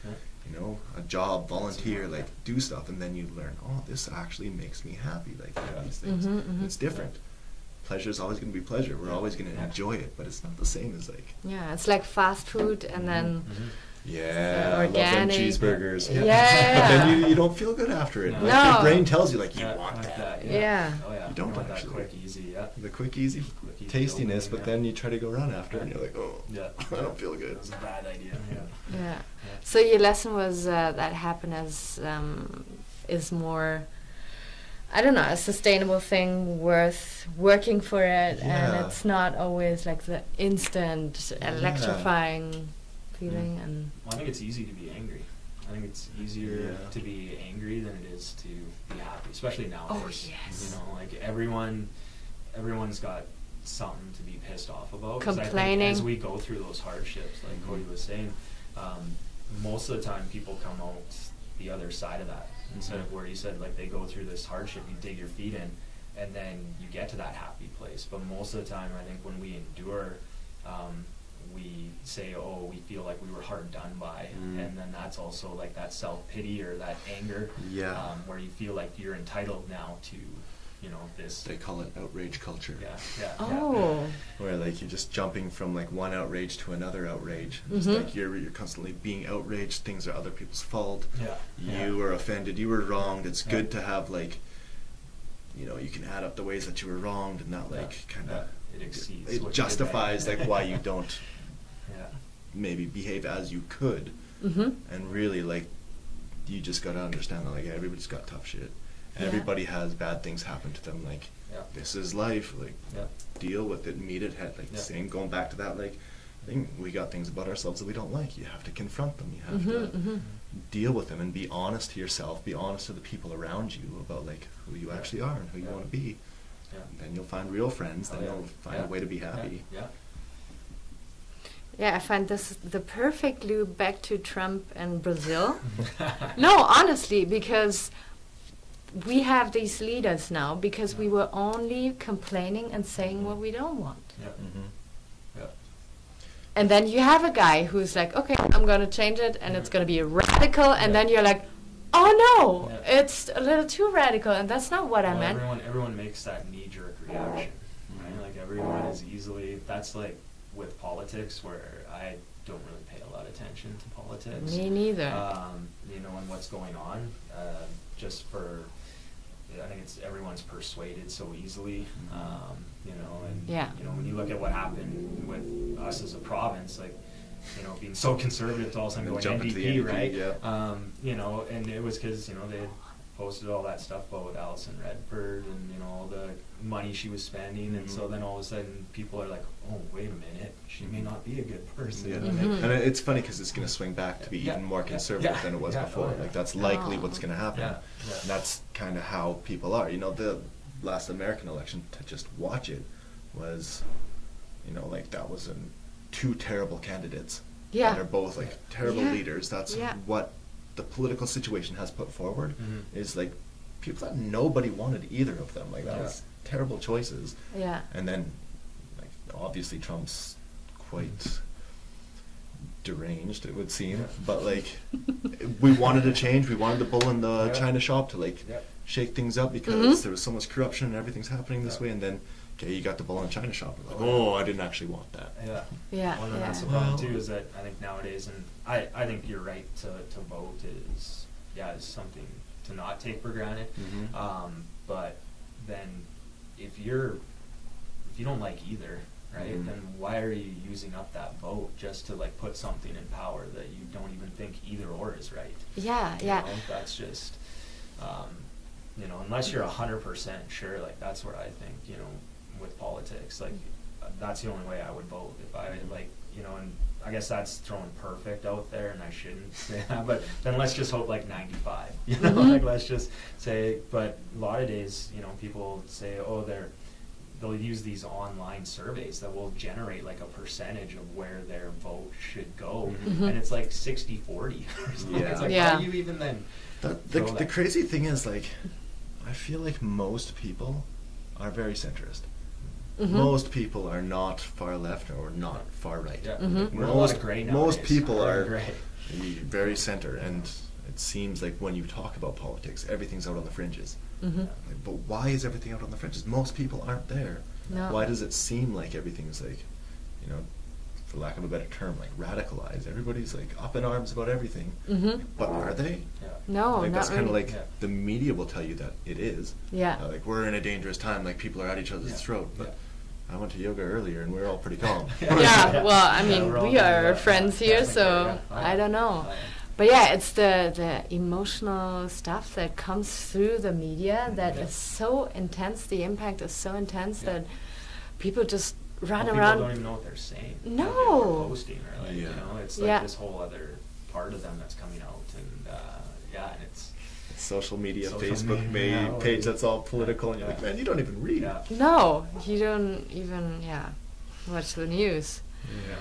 B: you know, a job, volunteer, like do stuff, and then you learn, oh, this actually makes me happy, like these things. It's different. Pleasure is always going to be pleasure. We're always going to enjoy it, but it's not the same as like.
C: Yeah, it's like fast food, and then.
B: Yeah, I love them cheeseburgers.
C: Yeah.
B: But then you don't feel good after it.
C: No.
B: Like your brain tells you like you want that.
C: Yeah.
D: Oh yeah.
B: You don't
D: want
B: actually.
D: that quick, easy.
B: The quick, easy tastiness, but then you try to go run after it, and you're like, oh, I don't feel good.
D: It was a bad idea.
C: Yeah. So your lesson was that happiness is more, I don't know, a sustainable thing worth working for it, and it's not always like the instant electrifying feeling. And
D: well, I think it's easy to be angry. I think it's easier to be angry than it is to be happy, especially nowadays.
C: Oh yes.
D: You know, like everyone's got something to be pissed off about.
C: Complaining.
D: As we go through those hardships, like Cody was saying, most of the time people come out the other side of that. Instead of where you said like they go through this hardship, you dig your feet in, and then you get to that happy place. But most of the time, I think when we endure, we say, oh, we feel like we were hard done by, and then that's also like that self-pity or that anger, where you feel like you're entitled now to, you know, this.
B: They call it outrage culture. Where like you're just jumping from like one outrage to another outrage. Just like you're constantly being outraged. Things are other people's fault. You were offended. You were wronged. It's good to have like, you know, you can add up the ways that you were wronged, and that like kind of it justifies like why you don't maybe behave as you could, and really like you just got to understand that like everybody's got tough shit. Everybody has bad things happen to them. Like this is life. Like deal with it, meet it head. Like same going back to that. Like I think we got things about ourselves that we don't like. You have to confront them. You have to deal with them and be honest to yourself. Be honest to the people around you about like who you actually are and who you want to be. And then you'll find real friends. Then you'll find a way to be happy.
C: Yeah, I find this the perfect loop back to Trump and Brazil. No, honestly, because we have these leaders now because we were only complaining and saying what we don't want. And then you have a guy who's like, okay, I'm going to change it, and it's going to be radical, and then you're like, oh no, it's a little too radical, and that's not what I meant.
D: Everyone makes that knee-jerk reaction, right? Like everyone is easily, that's like with politics where I don't really pay a lot of attention to politics.
C: Me neither.
D: You know, and what's going on, just for, I think it's everyone's persuaded so easily, you know, and you know, when you look at what happened with us as a province, like, you know, being so conservative to all of a sudden going NDP, right? You know, and it was because, you know, they had posted all that stuff about Alison Redford and, you know, all the money she was spending, and so then all of a sudden people are like, oh, wait a minute, she may not be a good person.
B: And it's funny because it's going to swing back to be even more conservative than it was before. Like that's likely what's going to happen. And that's kind of how people are. You know, the last American election, to just watch it was, you know, like that was two terrible candidates. They're both like terrible leaders. That's what the political situation has put forward, is like people that nobody wanted either of them. Like that was terrible choices. And then like obviously Trump's quite deranged, it would seem, but like we wanted a change. We wanted the bull in the china shop to like shake things up because there was so much corruption and everything's happening this way, and then okay, you got the bull in the china shop. Like, oh, I didn't actually want that.
D: Well, and that's the problem too, is that I think nowadays, and I think you're right to vote is something to not take for granted. But then if you don't like either, right, then why are you using up that vote just to like put something in power that you don't even think either or is right? You know, that's just you know, unless you're 100% sure, like that's where I think, you know, with politics, like that's the only way I would vote. If I and I guess that's throwing perfect out there, and I shouldn't say that. But then let's just hope like 95. Like let's just say. But a lot of days, people say, oh, they'll use these online surveys that will generate like a percentage of where their vote should go, and it's like 60-40. It's like, how do you even then?
B: The crazy thing is, like, I feel like most people are very centrist. Most people are not far left or not far right.
D: Yeah. We're a lot of gray nowadays.
B: Most people are
D: gray.
B: very center, and it seems like when you talk about politics, everything's out on the fringes. Like, but why is everything out on the fringes? Most people aren't there.
C: No.
B: Why does it seem like everything's like, for lack of a better term, like radicalized? Everybody's like up in arms about everything. But are they?
D: Yeah.
C: No,
B: Like,
C: not
B: that's kind of
C: really.
B: like the media will tell you that it is.
C: Yeah.
B: Like, we're in a dangerous time. Like, people are at each other's throat. But I went to yoga earlier, and we were all pretty calm.
C: Yeah, well, I mean,
D: we're all
C: we are
D: doing
C: friends
D: that.
C: here,
D: Yeah,
C: so
D: yeah.
C: I don't know.
D: Yeah.
C: But yeah, it's the emotional stuff that comes through the media that is so intense. The impact is so intense that people just run
D: People
C: around.
D: don't even know what they're saying.
C: No.
D: What people are posting, or like,
B: Yeah.
D: it's like this whole other part of them that's coming out, and and it's
B: Social media,
D: Social
B: Facebook
D: media,
B: page that's all political, and you're like, man, you don't even read.
D: yeah.
C: No, you don't even watch the news.
B: Yeah.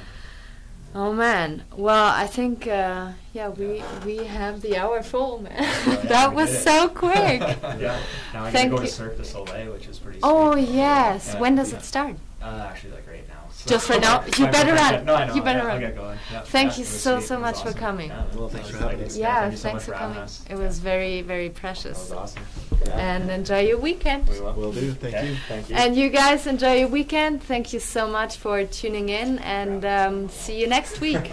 C: Oh man, well I think we have the hour full, man.
D: Yeah,
C: That
D: we
C: was
D: did it.
C: so quick.
D: Yeah. Now I'm
C: Thank
D: gonna go
C: you.
D: to Cirque du Soleil, which is pretty.
C: Oh
D: sweet.
C: yes,
D: Yeah.
C: when does it start?
D: Actually, like right now. So
C: Just right now? You
D: My
C: better
D: boyfriend-
C: run.
D: No, I know.
C: You better
D: I'll
C: run.
D: get going. Yeah.
C: Thank
D: Yeah,
C: you
D: it was
C: so,
D: sweet.
C: so
D: It was
C: much for
D: awesome.
C: coming.
D: Yeah.
B: Well, thanks
D: It
B: for
D: was
B: having
D: like-
B: us.
C: Yeah,
D: thank you so
C: thanks
D: much
C: for
D: having
C: coming.
D: us.
C: It was very, very
D: That
C: precious.
D: was awesome.
C: And enjoy your weekend.
D: We will.
B: Will do. Thank
D: Okay,
B: you.
D: Thank you.
C: And you guys enjoy your weekend. Thank you so much for tuning in, and see you next week.